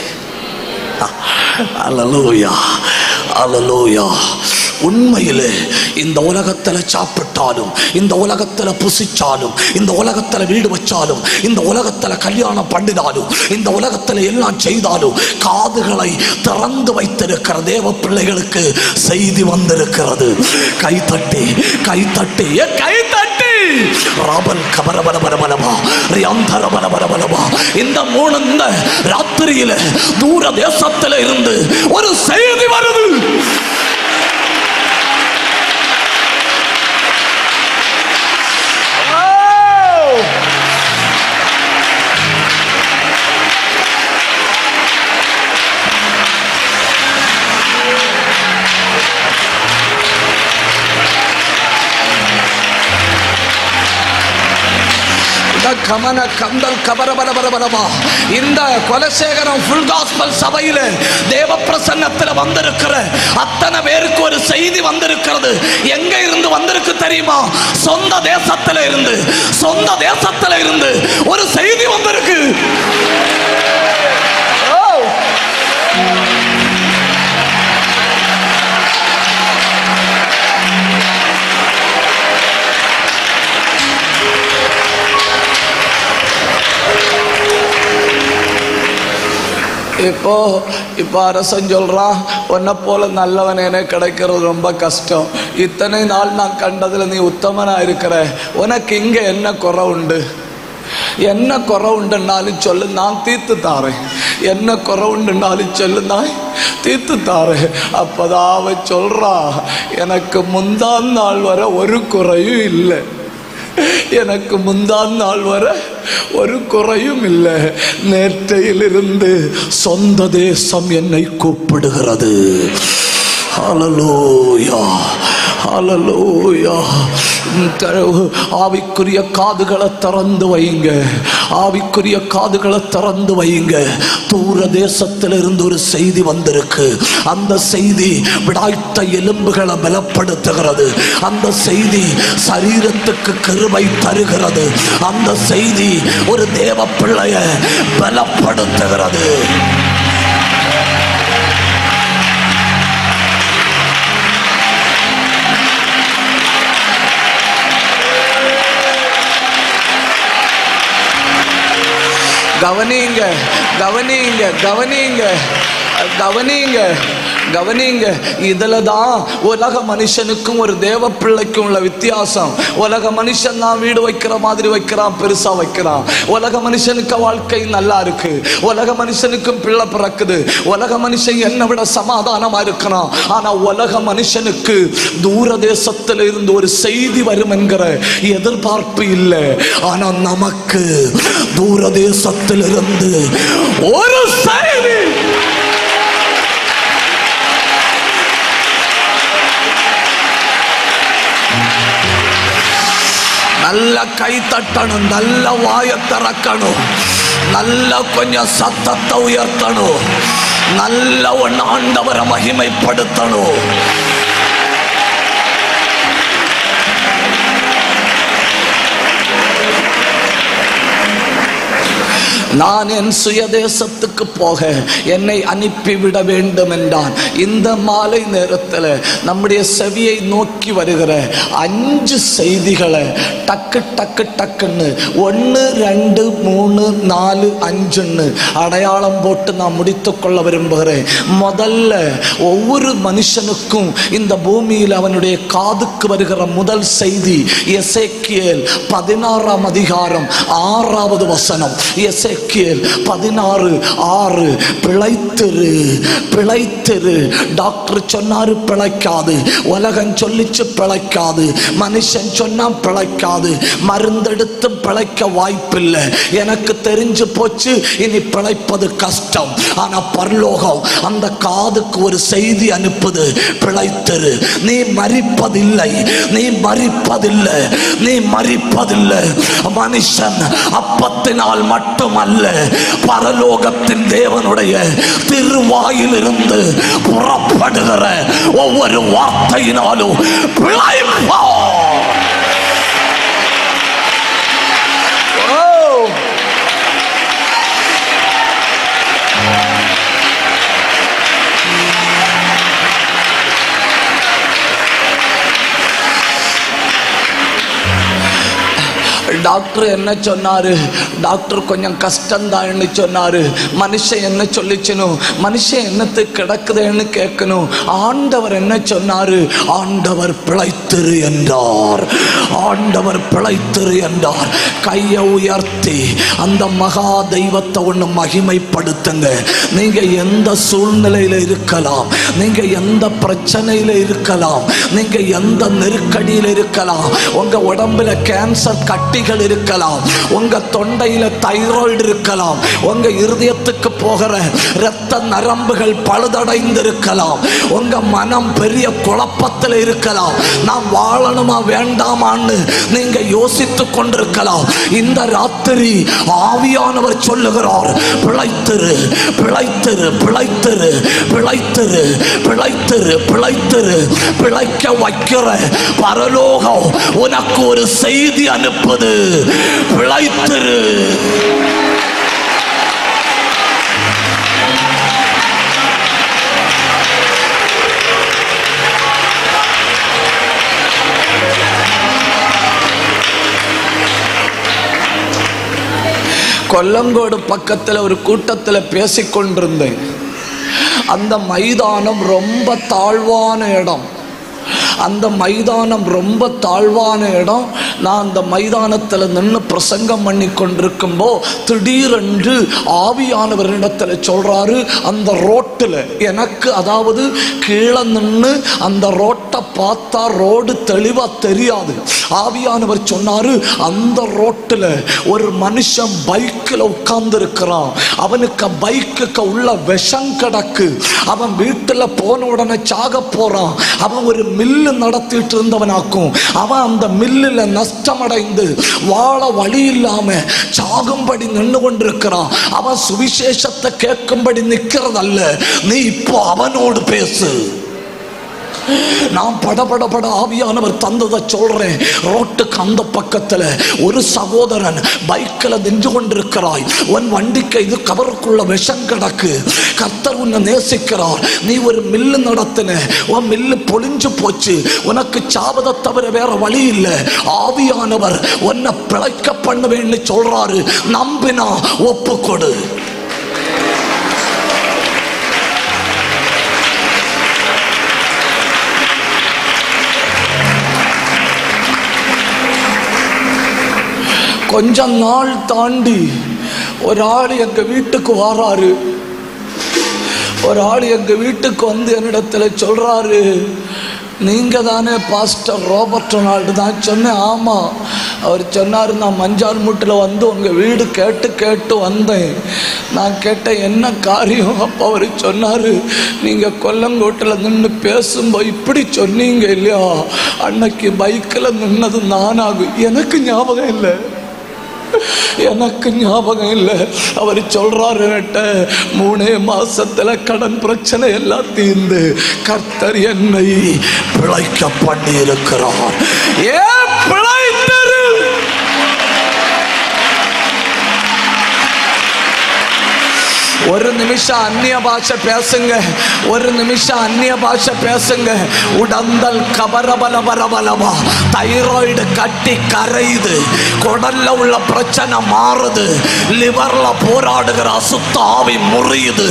அல்லேலூயா, அல்லேலூயா. உண்மையிலே இந்த உலகத்தில் சாப்பிட்டாலும், இந்த உலகத்தில் புசிச்சாலும், இந்த உலகத்தில் வீடு வச்சாலும், இந்த உலகத்தில் கல்யாணம் பண்ணினாலும், இந்த உலகத்தில் எல்லாம் செய்தாலும் காதுகளை திறந்து வைத்திருக்கிற தேவ பிள்ளைகளுக்கு செய்தி வந்திருக்கிறது. கைத்தட்டி கைத்தட்டி கைத்தட்டி ராபல் கபரபலபலபலமா ரியாந்தரபலபலபலமா. இந்த 3 ராத்திரியில தூர தேசத்தில் இருந்து ஒரு செய்தி வருது. கமன கந்தல் கபரபலபலபலமா. இந்த கொலசேகரம் ஃபுல் காஸ்பல் சபையில தேவ பிரசன்னத்தில் வந்திருக்கிற அத்தனை பேருக்கு ஒரு செய்தி வந்திருக்கிறது. எங்க இருந்து வந்திருக்கு தெரியுமா? சொந்த தேசத்துல இருந்து, சொந்த தேசத்துல இருந்து ஒரு செய்தி வந்திருக்கு. இப்போ அரசன் சொல்றான், உன்னை போல நல்லவன் எனக்கு கிடைக்கிறது ரொம்ப கஷ்டம். இத்தனை நாள் நான் கண்டதுல நீ உத்தமனா இருக்கிற. உனக்கு இங்க என்ன குறை உண்டு? என்ன குறை உண்டுன்னாலும் சொல்லு, நான் தீர்த்து தாரேன். என்ன குறை உண்டுன்னாலும் சொல்லு, நான் தீர்த்து தாரேன். அப்பதான் அவன் சொல்றா, எனக்கு முந்தாம் நாள் வர ஒரு குறையும் இல்லை. எனக்கு முந்தாம் நாள் வர ஒரு குறையும் இல்லை. நேற்றையிலிருந்து சொந்த தேசம் என்னை கூப்பிடுகிறது. ஹல்லேலூயா, ஹல்லேலூயா. ஆவிக்குரிய காதுகளை திறந்து வைங்க, ஆவிக்குரிய காதுகளை திறந்து வைங்க. தூர தேசத்திலிருந்து ஒரு செய்தி வந்திருக்கு. அந்த செய்தி விடாய்த்த எலும்புகளை பலப்படுத்துகிறது. அந்த செய்தி சரீரத்துக்கு கிருபை தருகிறது. அந்த செய்தி ஒரு தேவ பிள்ளைய பலப்படுத்துகிறது. கவனிங்க, கவனிங்க, கவனிங்க, கவனிங்க, கவனிங்க. இதுல தான் உலக மனுஷனுக்கும் ஒரு தேவ பிள்ளைக்கும் உள்ள வித்தியாசம். உலக மனுஷன் தான் வீடு வைக்கிற மாதிரி வைக்கிறான், பெருசா வைக்கிறான். உலக மனுஷனுக்கு வாழ்க்கை நல்லா இருக்கு, உலக மனுஷனுக்கும் பிள்ளை பிறக்குது, உலக மனுஷன் என்னை விட சமாதானமா இருக்கிறான். ஆனா உலக மனுஷனுக்கு தூர தேசத்தில் இருந்து ஒரு செய்தி வரும் என்கிற எதிர்பார்ப்பு இல்லை. ஆனா நமக்கு தூர தேசத்தில் இருந்து ஒரு செய்தி. நல்ல கை தட்டணும், நல்ல வாயை திறக்கணும், நல்ல கொஞ்சம் சத்தத்தை உயர்த்தணும், நல்ல ஒன்று ஆண்டவரை மகிமைப்படுத்தணும். நான் என் சுயதேசத்துக்கு போக என்னை அனுப்பிவிட வேண்டும் என்றான். இந்த மாலை நேரத்தில் நம்முடைய செவியை நோக்கி வருகிற 5 செய்திகளை டக்கு டக்கு டக்குன்னு 1 2 3 4 5ன்னு அடையாளம் போட்டு நான் முடித்துக்கொள்ள விரும்புகிறேன். முதல்ல ஒவ்வொரு மனுஷனுக்கும் இந்த பூமியில் அவனுடைய காதுக்கு வருகிற முதல் செய்தி எசேக்கியேல் 16ஆம் அதிகாரம் 6வது வசனம். எசேக்கியேல் 16:6. பிழைத்திரு, பிழைத்திரு. டாக்டர் சொன்னாரு பிழைக்காது, உலகம் சொல்லிச்சு பிழைக்காது, மனுஷன் சொன்னா பிழைக்காது, மருந்தெடுத்து பிழைக்க வாய்ப்பில்லை, எனக்கு தெரிஞ்சு போச்சு, இனி பிழைப்பது கஷ்டம். ஆனா பரலோகம் அந்த காதுக்கு ஒரு செய்தி அனுப்புது, பிழைத்திரு, நீ மரிப்பதில்லை, நீ மரிப்பதில்லை, நீ மரிப்பதில்லை. மனுஷன் அப்பத்தினால் மட்டுமல்ல, பரலோகத்தின் தேவனுடைய திருவாயிலிருந்து புறப்படுகிற ஒவ்வொரு வார்த்தையினாலும் பிழைப்பார். டாக்டர் என்ன சொன்னாரு? டாக்டர் கொஞ்சம் கஷ்டம்தான்னு சொன்னாரு. மனுஷன் என்ன சொல்லிச்சனும்? மனுஷன் என்னத்துக்கு கிடக்குதுன்னு கேட்கணும். ஆண்டவர் என்ன சொன்னாரு? ஆண்டவர் பிழைத்திரு என்றார். ஆண்டவர் பிழைத்திரு என்றார். கையை உயர்த்தி அந்த மகா தெய்வத்தை ஒன்று மகிமைப்படுத்துங்க. நீங்க எந்த சூழ்நிலையில இருக்கலாம், நீங்க எந்த பிரச்சனையில இருக்கலாம், நீங்க எந்த நெருக்கடியில் இருக்கலாம், உங்க உடம்புல கேன்சர் கட்டிகள் இருக்கலாம், உங்க தொண்டையில தைராய்டு இருக்கலாம், உங்க இருதயத்துக்கு போகிற இரத்த நரம்புகள் பழுதடைந்து இருக்கலாம், உங்க மனம் பெரிய குழப்பத்தில் இருக்கலாம், நாம் வாழணுமா வேண்டாமான்னு நீங்க யோசித்துக் கொண்டிருக்கலாம். இந்த ராத்திரி ஆவியானவர் சொல்லுகிறார், பிழைத்திரு, பிழைத்திரு, பிழைத்திரு, பிழைத்திரு, பிழைத்திரு, பிழைத்திரு. பிழைக்க வைக்கிற பரலோகம் உனக்கு ஒரு செய்தி அனுப்புது, பிழைத்திரு. கொல்லங்கோடு பக்கத்தில் ஒரு கூட்டத்தில் பேசிக்கொண்டிருந்தேன். அந்த மைதானம் ரொம்ப தாழ்வான இடம். அந்த மைதானம் ரொம்ப தாழ்வான இடம். நான் அந்த மைதானத்தில் நின்று பிரசங்கம் பண்ணி கொண்டிருக்கும்போ திடீரென்று ஆவியானவரிடத்தில் சொல்றாரு, அந்த ரோட்டில் எனக்கு, அதாவது கீழே நின்று அந்த ரோட்டை பார்த்தா ரோடு தெளிவா தெரியாது. ஆவியானவர் சொன்னாரு, அந்த ரோட்டில் ஒரு மனுஷன் பைக்கில் உட்கார்ந்து இருக்கிறான். அவனுக்கு பைக்குக்கு உள்ள விஷம் கிடக்கு. அவன் வீட்டில் போன உடனே சாக போறான். அவன் ஒரு மில்லு நடத்திட்டு இருந்தவனாக்கும். அவன் அந்த மில்லில் நஷ்டமடைந்து வாழ வழி இல்லாம சாகும்படி நின்று கொண்டிருக்கிறான். அவன் சுவிசேஷத்தை கேட்கும்படி நிற்கிறதல்ல, நீ இப்போ அவனோடு பேசு. நான் படபடபட ஆவியானவர் தந்ததை சொல்றேன். ரோட்டுக்கு அந்த பக்கத்தில் ஒரு சகோதரன் பைக்கில் நின்று கொண்டிருக்கிறாய். உன் வண்டிக்கு இது கவருக்குள்ள விஷம் கிடக்கு. கர்த்தர் உன்னை நேசிக்கிறார். நீ ஒரு மில்லு நடத்தின, உன் மில்லு பொழிஞ்சு போச்சு. உனக்கு சாவதை தவிர வேற வழி இல்லை. ஆவியானவர் உன்னை பிழைக்க பண்ணுவேன்னு சொல்றாரு. நம்பினா ஒப்புக்கொடு. கொஞ்ச நாள் தாண்டி ஒரு ஆள் எங்க வீட்டுக்கு வராரு. ஒரு ஆள் எங்க வீட்டுக்கு வந்து என்னிடத்துல சொல்றாரு, நீங்க தானே பாஸ்டர் ராபர்ட் ரொனால்டு தான்? சொன்னேன், ஆமா. அவர் சொன்னார், நான் மஞ்சால் மூட்டில் வந்து உங்கள் வீடு கேட்டு வந்தேன். நான் கேட்டேன், என்ன காரியம்? அப்போ அவர் சொன்னார், நீங்கள் கொல்லங்கோட்டில் நின்று பேசும்போது இப்படி சொன்னீங்க இல்லையா, அன்னைக்கு பைக்கில் நின்னது நானாகும். எனக்கு ஞாபகம் இல்லை. அவர் சொல்றாரு, 3 மாசத்துல கடன் பிரச்சனை எல்லாம் தீர்ந்து கர்த்தர் என்னை பிழைக்க பண்ணி இருக்கிறார். ஏன் பிழைத்தரு? ஒரு நிமிஷம் அந்நிய பாஷை பேசுங்க. ஒரு நிமிஷம் அந்நிய பாஷை பேசுங்க. உடந்தல் கபரபலபரபலவா, தைராய்டு கட்டி கரையுது, குடல்ல உள்ள பிரச்சனை மாறுது, லிவர்ல போராடுகிற அசுத்த ஆவி முறியுது,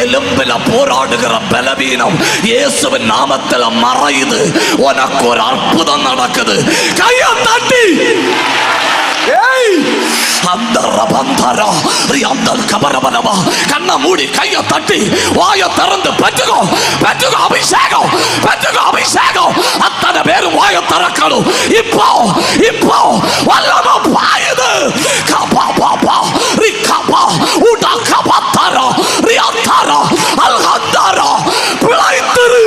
எலும்புல போராடுகிற பலவீனம் இயேசுவின் நாமத்தில் மறையுது. உனக்கு ஒரு அற்புதம் நடக்குது. கையை தட்டி அந்த ரபந்தரா அந்த கபரபலவா, கண்ணை மூடி கையை தட்டி வாயை திறந்து பெற்றுக்கோ, பெற்றுக்கோ அபிஷேகம், பெற்றுக்கோ அபிஷேகம். அத்தனை பேரும் வாயை திறக்கணும். இப்போ இப்போ வல்லமை பாயுது. கபா பாபா ரிகபா உடா கபத்தரா ரியாத்தரா அல்ஹந்தரா, பிழைத்திரு.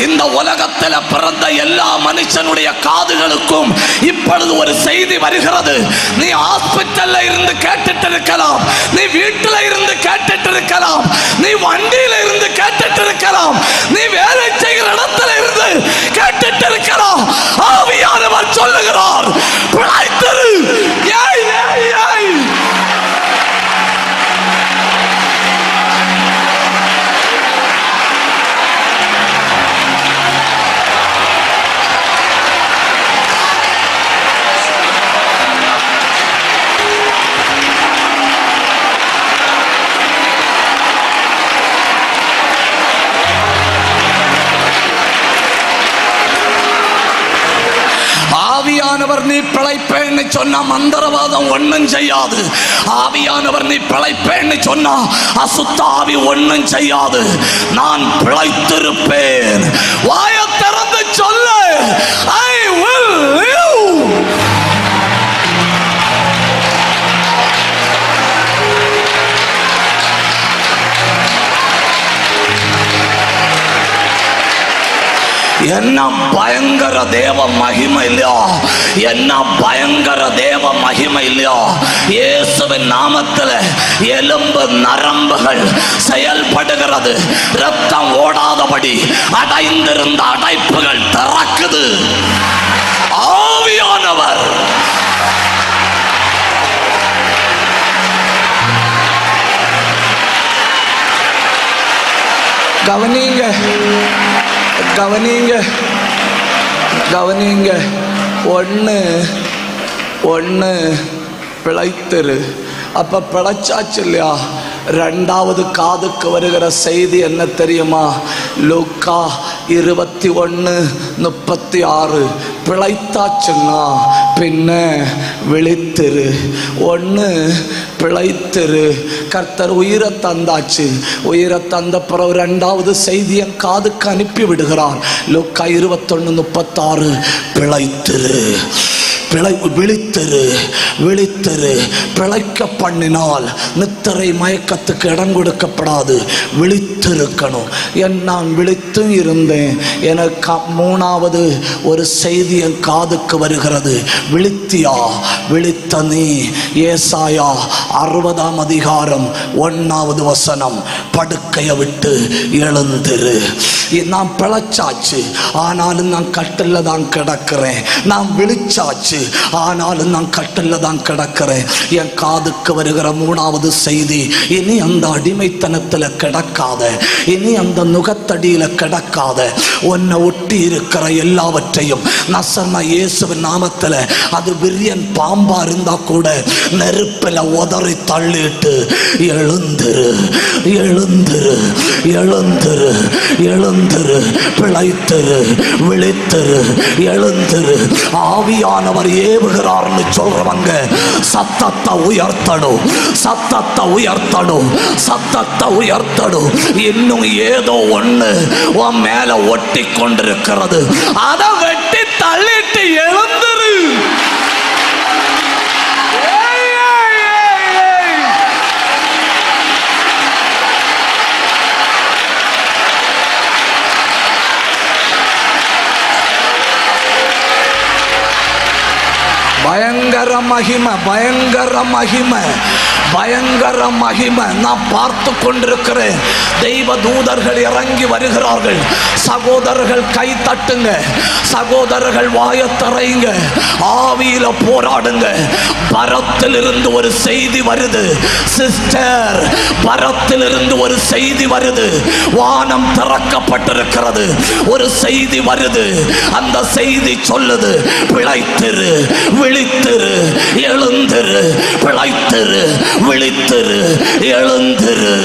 இந்த உலகத்தில் பிறந்த எல்லா மனுஷனுடைய காதுகளுக்கும் இப்பொழுது ஒரு செய்தி வருகிறது. நீ ஹாஸ்பிட்டல்ல இருந்து கேட்டுட்டு இருக்கலாம், நீ வீட்டில் இருந்து கேட்டுட்டு இருக்கலாம், நீ வண்டியில இருந்து கேட்டுட்டு இருக்கலாம், நீ வேலை செய்கிற இடத்துல இருந்து கேட்டுட்டு இருக்கலாம். ஆவியானவர் சொல்லுகிறார், பிழைத்திரு. ஏய் ஏய் ஏய், ஆவியானவர் நீ பிழைப்பேன்னு சொன்னா மந்திரவாதம் ஒன்னும் செய்யாது. ஆவியானவர் நீ பிழைப்பேன்னு சொன்னா அசுத்த ஆவி ஒன்னும் செய்யாது. நான் பிழைத்திருப்பேன். வாயை திறந்து சொல்லு, I will live. என்ன பயங்கர தேவ மகிமை இல்லையா, என்ன பயங்கர தேவ மகிமை இல்லையா. இயேசுவின் நாமத்தில் எலும்பு நரம்புகள் செயல்படுகிறது. ரத்தம் ஓடாதபடி அடைந்திருந்த அடைப்புகள் திறக்குது. ஆவியானவர் கவனிங்க கவனிங்க கவனிங்க. ஒன்று பிழைத்திரு. அப்ப பிழைச்சாச்சு இல்லையா? ரெண்டாவது காதுக்கு வருகிற செய்தி என்ன தெரியுமா? லூக்கா 21:36 பிழைத்தாச்சுன்னா பின்ன விழித்திரு. ஒன்று பிழைத்திரு. கர்த்தர் உயிரை தந்தாச்சு. உயிரை தந்த பிறகு ரெண்டாவது செய்தியை காதுக்கு அனுப்பி விடுகிறார். லூக்கா 21:36 பிழைத்திரு. விழித்திரு, விழித்திரு. பிழைக்க பண்ணினால் நித்திரை மயக்கத்துக்கு இடம் கொடுக்கப்படாது. விழித்திருக்கணும். நான் விழித்தும் இருந்தேன். எனக்கு மூணாவது ஒரு செய்தி என் காதுக்கு வருகிறது. விழித்தியா? விழித்த நீ ஏசாயா 60:1 படுக்கையை விட்டு எழுந்திரு. நான் பிழைச்சாச்சு, ஆனாலும் நான் கட்டில தான் கிடக்கிறேன். நான் விழிச்சாச்சு, ஆனாலும் நான் கட்டில தான் கிடக்கிறேன். என் காதுக்கு வருகிற மூணாவது செய்தி, இனி அந்த அடிமைத்தனத்தில் கிடக்காத, இனி அந்த நுகத்தடியில கிடக்காத. உன்னை ஒட்டி இருக்கிற எல்லாவற்றையும் நசன இயேசுவின் நாமத்தில், அது விரியன் பாம்பா இருந்தா கூட நெருப்பில் உதறி தள்ளிட்டு எழுந்திரு, எழுந்திரு, எழுந்திரு, எழுந்திரு. பிழைத்திரு, விழித்திரு, எழுந்திரு. ஆவியானவர் ஏவுகிறார்னு சொல்றவங்க சத்தத்தை உயர்த்தணும், சத்தத்தை உயர்த்தணும், சத்தத்தை உயர்த்தணும். இன்னும் ஏதோ ஒண்ணு உன் மேல ஒட்டி கொண்டிருக்கிறது. அதை வெட்டி தள்ளிட்டு எழுந்திரு. பயங்கர மகிமை, பயங்கர மகிமை, பயங்கர மகிமை. நான் பார்த்து கொண்டிருக்கிறேன். தெய்வ தூதர்கள் இறங்கி வருகிறார்கள். சகோதரர்கள் கை தட்டுங்க, சகோதரர்கள் வாயத்தறைங்க, ஆவியில போராடுங்க. பரத்திலிருந்து ஒரு செய்தி வருது சிஸ்டர், பரத்திலிருந்து ஒரு செய்தி வருது. வானம் திறக்கப்பட்டிருக்கிறது. ஒரு செய்தி வருது. அந்த செய்தி சொல்லுது, பிழைத்திரு, விழித்திரு, எழுந்திரு. பிழைத்திரு, விழித்திரு, எழுந்திரு.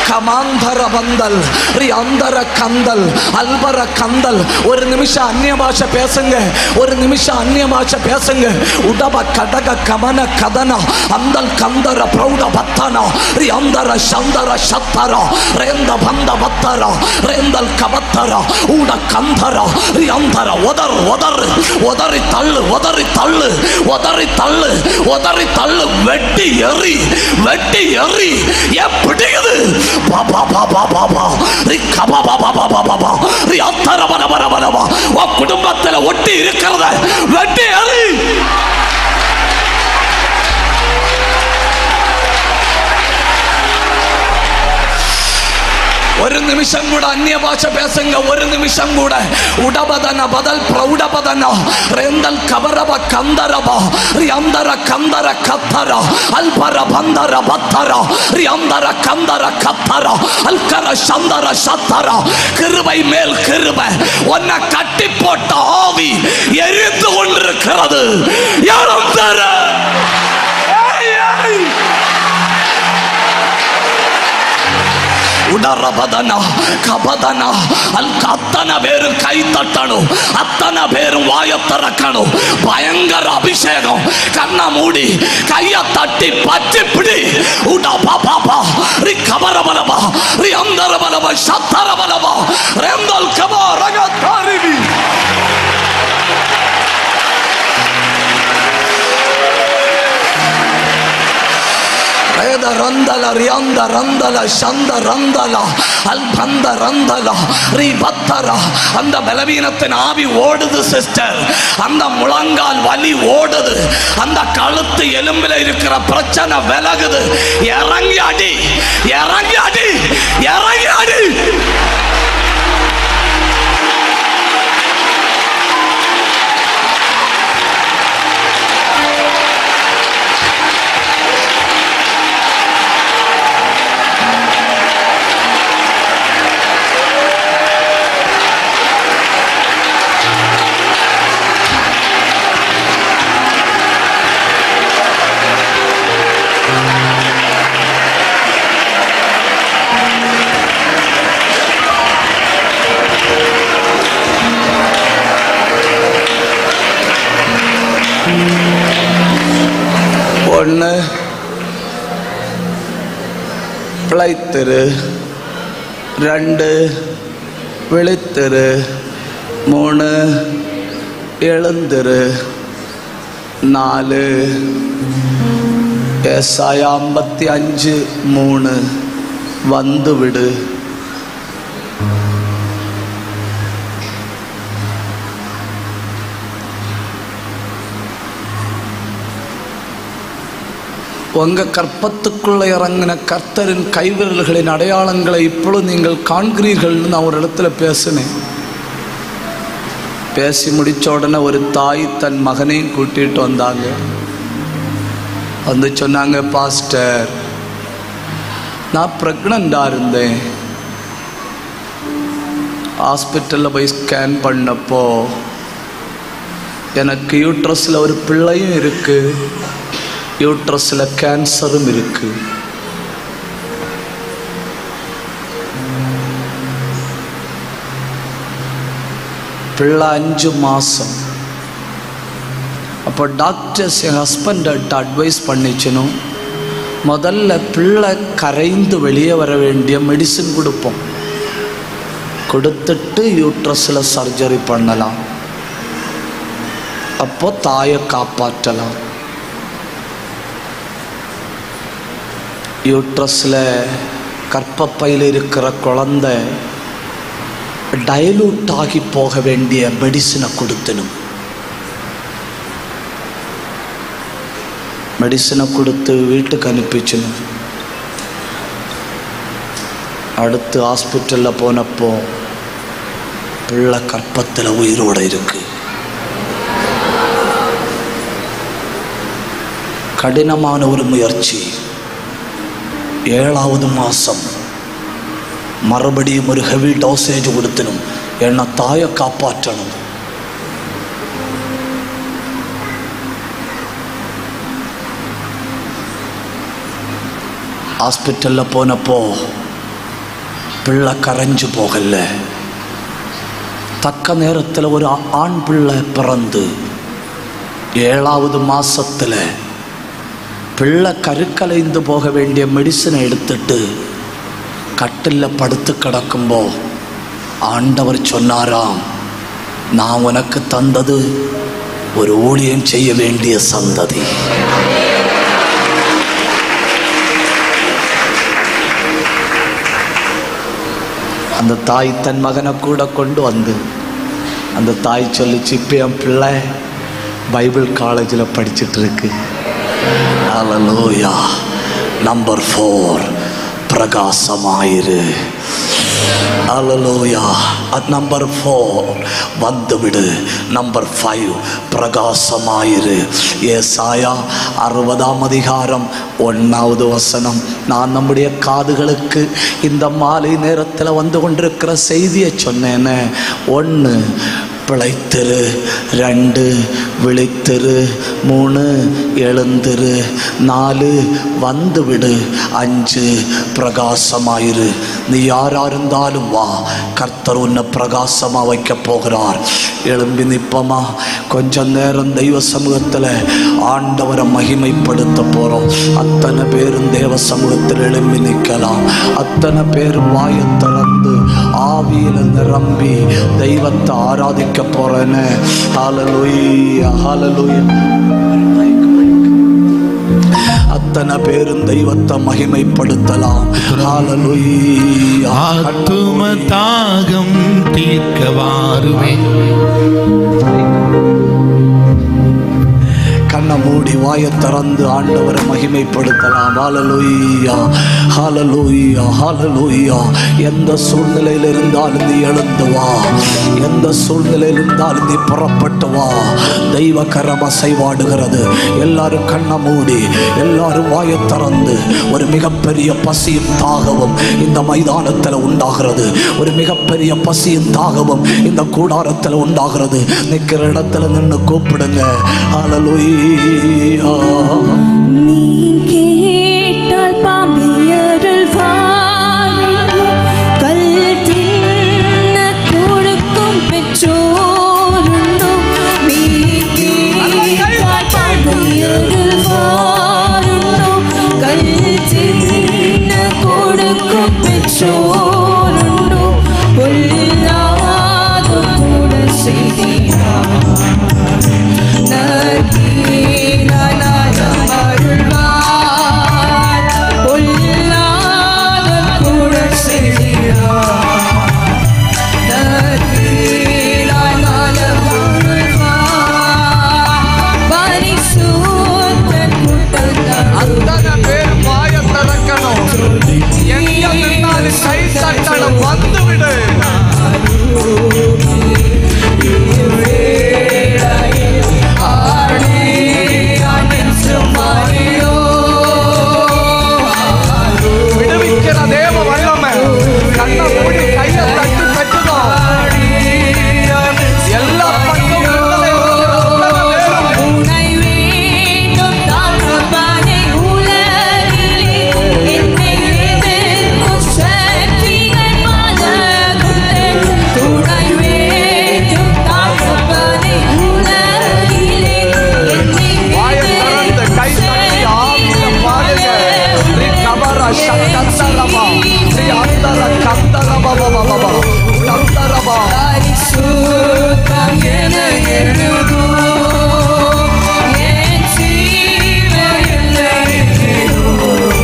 கமாந்தர வந்தல், ரியாந்தர கந்தல், அல்பர கந்தல். ஒரு நிமிஷம் அந்நிய பாஷை பேசுங்க, ஒரு நிமிஷம் அந்நிய பாஷை பேசுங்க. உடப கடக கமன கதன அந்தல் கந்தர பிரௌட பத்தன ரியாந்தர சந்தர சத்தர ரேந்த பந்த பத்தர ரேந்தல் கபத்தர ஊட கந்தர ரியாந்தர. உதர் உதர் உதறி தள்ளு, உதறி தள்ளு, உதறி தள்ளு, உதறி தள்ளு. வெட்டி எறி, வெட்டி எறி. எப்படிது? குடும்பத்தில் ஒட்டி இருக்கிறத வெட்டி எறி. ஒரு நிமிஷம் கூட அந்நிய பாஷை பேசுங்க, ஒரு நிமிஷம் கூட. உடபதன பதல் பிரௌடபதன ரெந்தல் கபரப கந்தரப ரியாந்தர கந்தர கத்தர அல்பர பந்தர பத்தர ரியாந்தர கந்தர கத்தர அல்கர சந்தர சத்தர. கிருபை மேல் கிருபை. உன்னை கட்டி போட்ட ஆவி எரிந்து கொண்டிருக்கிறது. எழுந்திர. உடரபதனா கபதனா அல்க. அத்தனை பேரும் கை தட்டணும், அத்தனை பேரும் வாய திறக்கணும். பயங்கர அபிஷேகம். கண்ணை மூடி கையை தட்டி பற்றி பிடி. உடா பாபா ரி கபரபலபா ரி அந்தரபலபா சத்தரபலபா ரெந்தல் கபா ரகதாரிவி. ரந்தல ரியாந்த ரந்தல சந்த ரந்தல அல்பந்த ரந்தல ரிபத்தர. அந்த பலவீனத்தின் ஆவி ஓடுது சிஸ்டர். அந்த முழங்கால் வலி ஓடுது. அந்த கழுத்து எலும்பில் இருக்கிற பிரச்சனை விலகுது. இறங்கி அடி, இறங்கி அடி, இறங்கி அடி. பிழைத்திரு, 2 விழித்திரு, 3 எழுந்திரு, 4 ஏசாயா 55:3 வந்துவிடு. உங்க கற்பத்துக்குள்ள இறங்கின கர்த்தரின் கைவிரல்களின் அடையாளங்களை இப்பொழுது நீங்கள் காண்கிறீர்கள்னு நான் ஒரு இடத்துல பேசினேன். பேசி முடிச்ச உடனே ஒரு தாய் தன் மகனையும் கூட்டிட்டு வந்தாங்க. வந்து சொன்னாங்க, பாஸ்டர், நான் ப்ரெக்னெண்ட்டாக இருந்தேன். ஹாஸ்பிட்டலில் போய் ஸ்கேன் பண்ணப்போ எனக்கு யூட்ரஸில் ஒரு பிள்ளையும் இருக்கு, யூட்ரஸில் கேன்சரும் இருக்கு. பிள்ளை 5 மாதம். அப்போ டாக்டர்ஸ் என் ஹஸ்பண்ட்ட அட்வைஸ் பண்ணிச்சுனும், முதல்ல பிள்ளை கரைந்து வெளியே வர வேண்டிய மெடிசின் கொடுப்போம், கொடுத்துட்டு யூட்ரஸில் சர்ஜரி பண்ணலாம், அப்போ தாயை காப்பாற்றலாம். யூட்ரஸில் கற்பப்பையில் இருக்கிற குழந்தை டைலூட் ஆகி போக வேண்டிய மெடிசினை கொடுத்தணும். மெடிசினை கொடுத்து வீட்டுக்கு அனுப்பிச்சணும். அடுத்து ஹாஸ்பிட்டலில் போனப்போ பிள்ளை கற்பத்தில் உயிரோடு இருக்கு. கடினமான ஒரு முயற்சி. 7வது மாதம் மறுபடியும் ஒரு ஹெவி டோசேஜ் கொடுத்தணும், என்னை தாயை காப்பாற்றணும். ஹாஸ்பிட்டலில் போனப்போ பிள்ளை கரைஞ்சு போகல. தக்க நேரத்தில் ஒரு ஆண் பிள்ளை பிறந்து 7வது மாதத்தில் பிள்ளை கருக்கலைந்து போக வேண்டிய மெடிசனை எடுத்துட்டு கட்டில் படுத்து கிடக்கும்போ ஆண்டவர் சொன்னாராம், நான் உனக்கு தந்தது ஒரு ஊழியம் செய்ய வேண்டிய சந்ததி. அந்த தாய் தன் மகனை கூட கொண்டு வந்து அந்த தாய் சொல்லிச்சு, இப்போ என் பிள்ளை பைபிள் காலேஜில் படிச்சுட்டு இருக்கு. ஹல்லேலூயா. நம்பர் 4 பிரகாசமாயிரு. ஹல்லேலூயா. நம்பர் 4 வந்துவிடு. நம்பர் 5 பிரகாசமாயிரு. ஏசாயா 60ஆம் அதிகாரம் 1வது வசனம். நான் நம்முடைய காதுகளுக்கு இந்த மாலை நேரத்தில் வந்து கொண்டிருக்கிற செய்தியை சொன்னேன்னு. 1 பிழைத்திரு, 2 விழித்திரு, 3 எழுந்திரு, 4 வந்துவிடு, 5 பிரகாசமாயிரு. நீ யாரா இருந்தாலும் வா, கர்த்தர் உன்னை பிரகாசமாக வைக்க போகிறார். எழும்பி நிற்பமா, கொஞ்ச நேரம் தெய்வ சமூகத்தில் ஆண்டவரை மகிமைப்படுத்த போகிறோம். அத்தனை பேரும் தேவ சமூகத்தில் எழும்பி நிற்கலாம். அத்தனை பேரும் வாயை திறந்து ஆவியில் நிரம்பி தெய்வத்தை ஆராதிக்க போறேன்னு. ஹல்லேலூயா, ஹல்லேலூயா. அத்தனை பேரும் தெய்வத்தை மகிமைப்படுத்தலாம். ஹல்லேலூயா. ஆத்தும தாகம் தீர்க்க வாருவேன். கண்ணை மூடி வாயை திறந்து ஆண்டவரை மகிமைப்படுத்தலாம். ஹல்லேலூயா, ஹல்லேலூயா, ஹல்லேலூயா. எந்த சூழ்நிலையில் இருந்தாலும் நீ எழுந்து வா, எந்த சூழ்நிலையில் இருந்தாலும் நீ புறப்பட்டு வா. தெய்வ கரம் அசைவாடுகிறது. எல்லாரும் கண்ணை மூடி, எல்லாரும் வாயை திறந்து. ஒரு மிகப்பெரிய பசியும் தாகவும் இந்த மைதானத்தில் உண்டாகிறது. ஒரு மிகப்பெரிய பசியும் தாகவும் இந்த கூடாரத்தில் உண்டாகிறது. நிற்கிற இடத்துல நின்று கூப்பிடுங்க. ஹல்லேலூயா. நீ கேட்டால் பாம்பியருள் கல் தின்ன கொடுக்கும் பெற்றோருண்டோ? நீ கேட்டால் பாம்பியருள் கல் தின்ன கொடுக்கும் பெற்றோருண்டோ பொல்லாத கூட செய்தினார் நற்கீழாய் அருள்வார் பொல்லாத கூட செய்தினார் நற்கீழாய் அருள்வார் பரிசுத்த கூட்டத்தார் அத்தனை பேர் வாயை திறக்கணும். எங்க நின்னாலும் கை தட்டணும். வந்து விடு. விடுவிக்கிற தேவ வல்லமை கண்ணை மூடி கையை தட்டி பெற்றுதோ. எல்லா பக்கம் விடுதலை வேணும். உனை வேண்டும் தாழ்வானே உலகிலே என்னை எதிர்க்கும் சக்திகள் பலகுண்டு துணை வேண்டும் தாழ்வானே உலகிலே என்னை வாயை திறந்து கை தட்டி ஆவியில பாருங்க. நீ கபர சக்கந்தரமா, நீ அந்தர கந்தரமா, கந்தரமா. பரிசுத்தம் என எழுதும் என் ஜீவனில் எழுதும்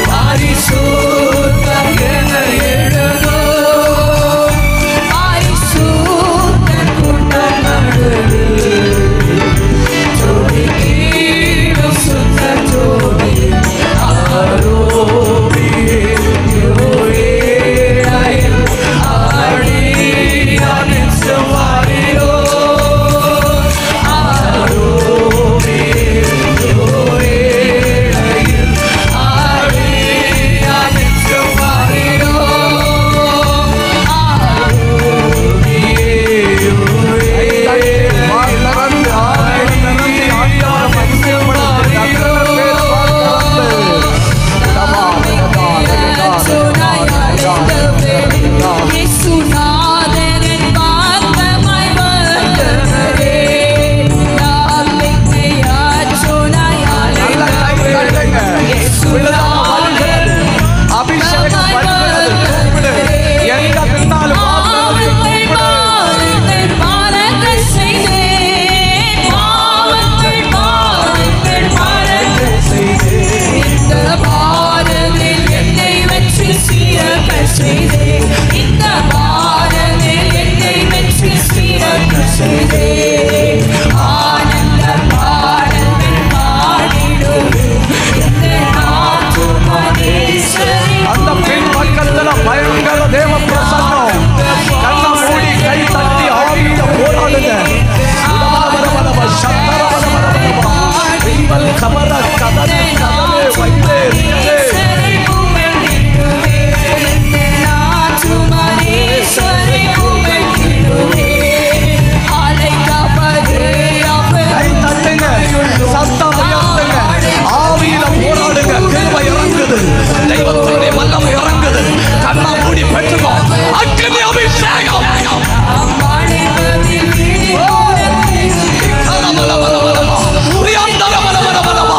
பரிசுத்தம் என எழுதும் பரிசுத்த கூட்டம் நடுவில் ஜோதிக்கும் சுத்த ஜோதி ஆரோபியே யோரேயாயில் ஆடியானின் செவ்வாயிலோ ஆரோபியே யோரேயாயில் ஆடியானின் செவ்வாயிலோ ஆரோபியே யோரேயாயில் வாய் திறந்து ஆண்டவரை மகிமைப்படுத்து. அத்தனை பேர் வாய் திறந்து இயேசுநாதரின் வார்த்தமாய் வந்தவரே யாமிக்கை ஆச்சோனாய் நல்ல கை தட்டுங்க. விடுதலை வருகிறது. அபிஷேகம் வருகிறது. கூப்பிடு. எங்க நின்னாலும் பாவங்கள் பாவங்கள் பாரங்கள் செய்தேன் பாவங்கள் பாவங்கள் பாரங்கள் செய்தேன் இந்த பாரத்தில் என்னை வச்சு சீரக செய்தேன் இந்த பாரத்தில் என்னை வச்சு சீரக செய்தேன் ஆனந்த பாடல்கள் பாடிடுவேன் இந்த நாட்டுமனேஸ்வரி அந்த பின் பக்கத்துல பயங்கர தேவ பிரசன்னம். கண்ணை மூடி கை தட்டி ஆவியில போராடுங்க. உடமாவரவரவ, சந்தரவரவரவரவ. விம்பல் கமர கதனே கதனே வைத்தே ரியலே. கை தட்டுங்க. சத்தம் உயர்த்துங்க. ஆவியில போராடுங்க. கிருபை இறங்குது. தெய்வத்தினுடைய வல்லமை இறங்குது. கண்ணை மூடி பெற்றுக்கோ. அக்கினி அபிஷேகம். கலமலமலமலம. ரியந்தரமலமலமலம.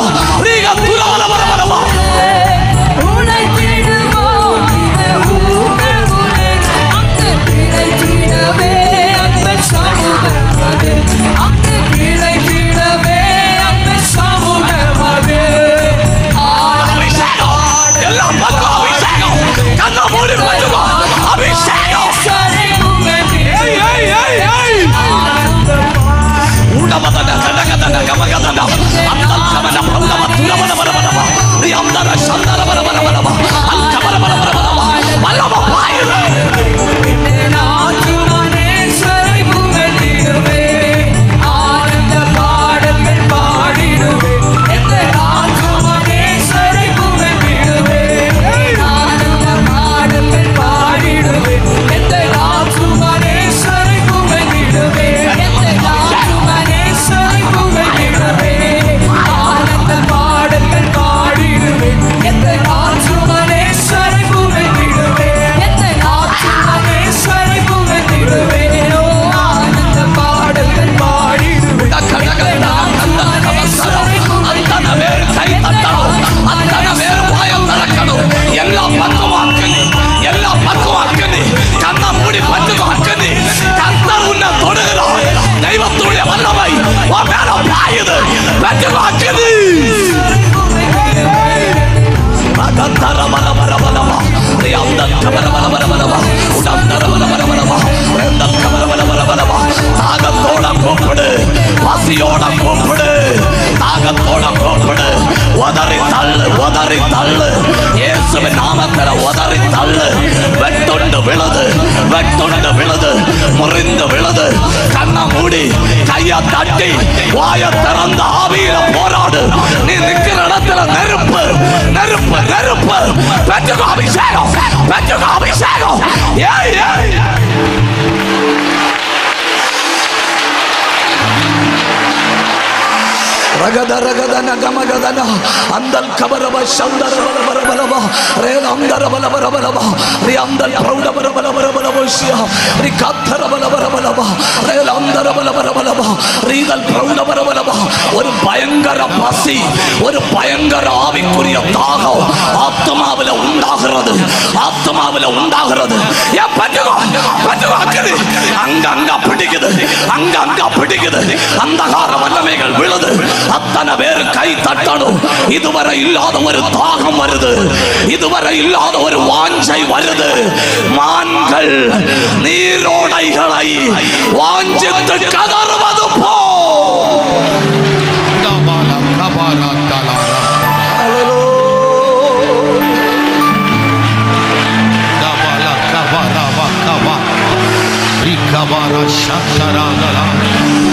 தாகத்தோட கூப்பிடு, பசியோட கூப்பிடு, தாகத்தோட கூப்பிடு. உதறி தள்ளு, உதறி தள்ளு, இயேசுவின் நாமத்தில் உதறி தள்ளு. வெட்டுண்டு விழுது, வெட்டுண்டு விழுது, முறிந்து விழுது. கண்ணை மூடி, கையை தட்டி, வாயை திறந்த ஆவியில போராடு. நீ நிற்கிற இடத்துல நெருப்பு, நெருப்பு, நெருப்பு. பெற்றுக்கோ அபிஷேகம், பெற்றுக்கோ அபிஷேகம். ஏய் ஏய் ரகத ரகதன கமகதன அந்தல் கபரப சந்தர பரபரபலப ரேல அந்தர பலபரபலப ரி அந்தல் பிரௌட பரபரபலபலபோஷியா ரி கத்தர பலபரபலப ரேல அந்தர பலபரபலப ரீதல் பிரௌட பரபலப. ஒரு பயங்கர பசி, ஒரு பயங்கர ஆவிக்குரிய தாகம் ஆத்மாவில உண்டாகிறது, ஆத்மாவில உண்டாகிறது. ஏன் பட்டுகோ பட்டுகோ அக்கது அங்க அங்க பிடிக்குது, அங்க அங்க பிடிக்குது. அந்தகார வல்லமைகள் விழுது. அத்தனை பேர் கை தட்டணும். இதுவரை இல்லாத ஒரு தாகம் வருது, இதுவரை இல்லாத ஒரு வாஞ்சை வருது. மான்கள் நீரோடைகளை வாஞ்சித்து கதறுவது போ. Kabara Shakaragala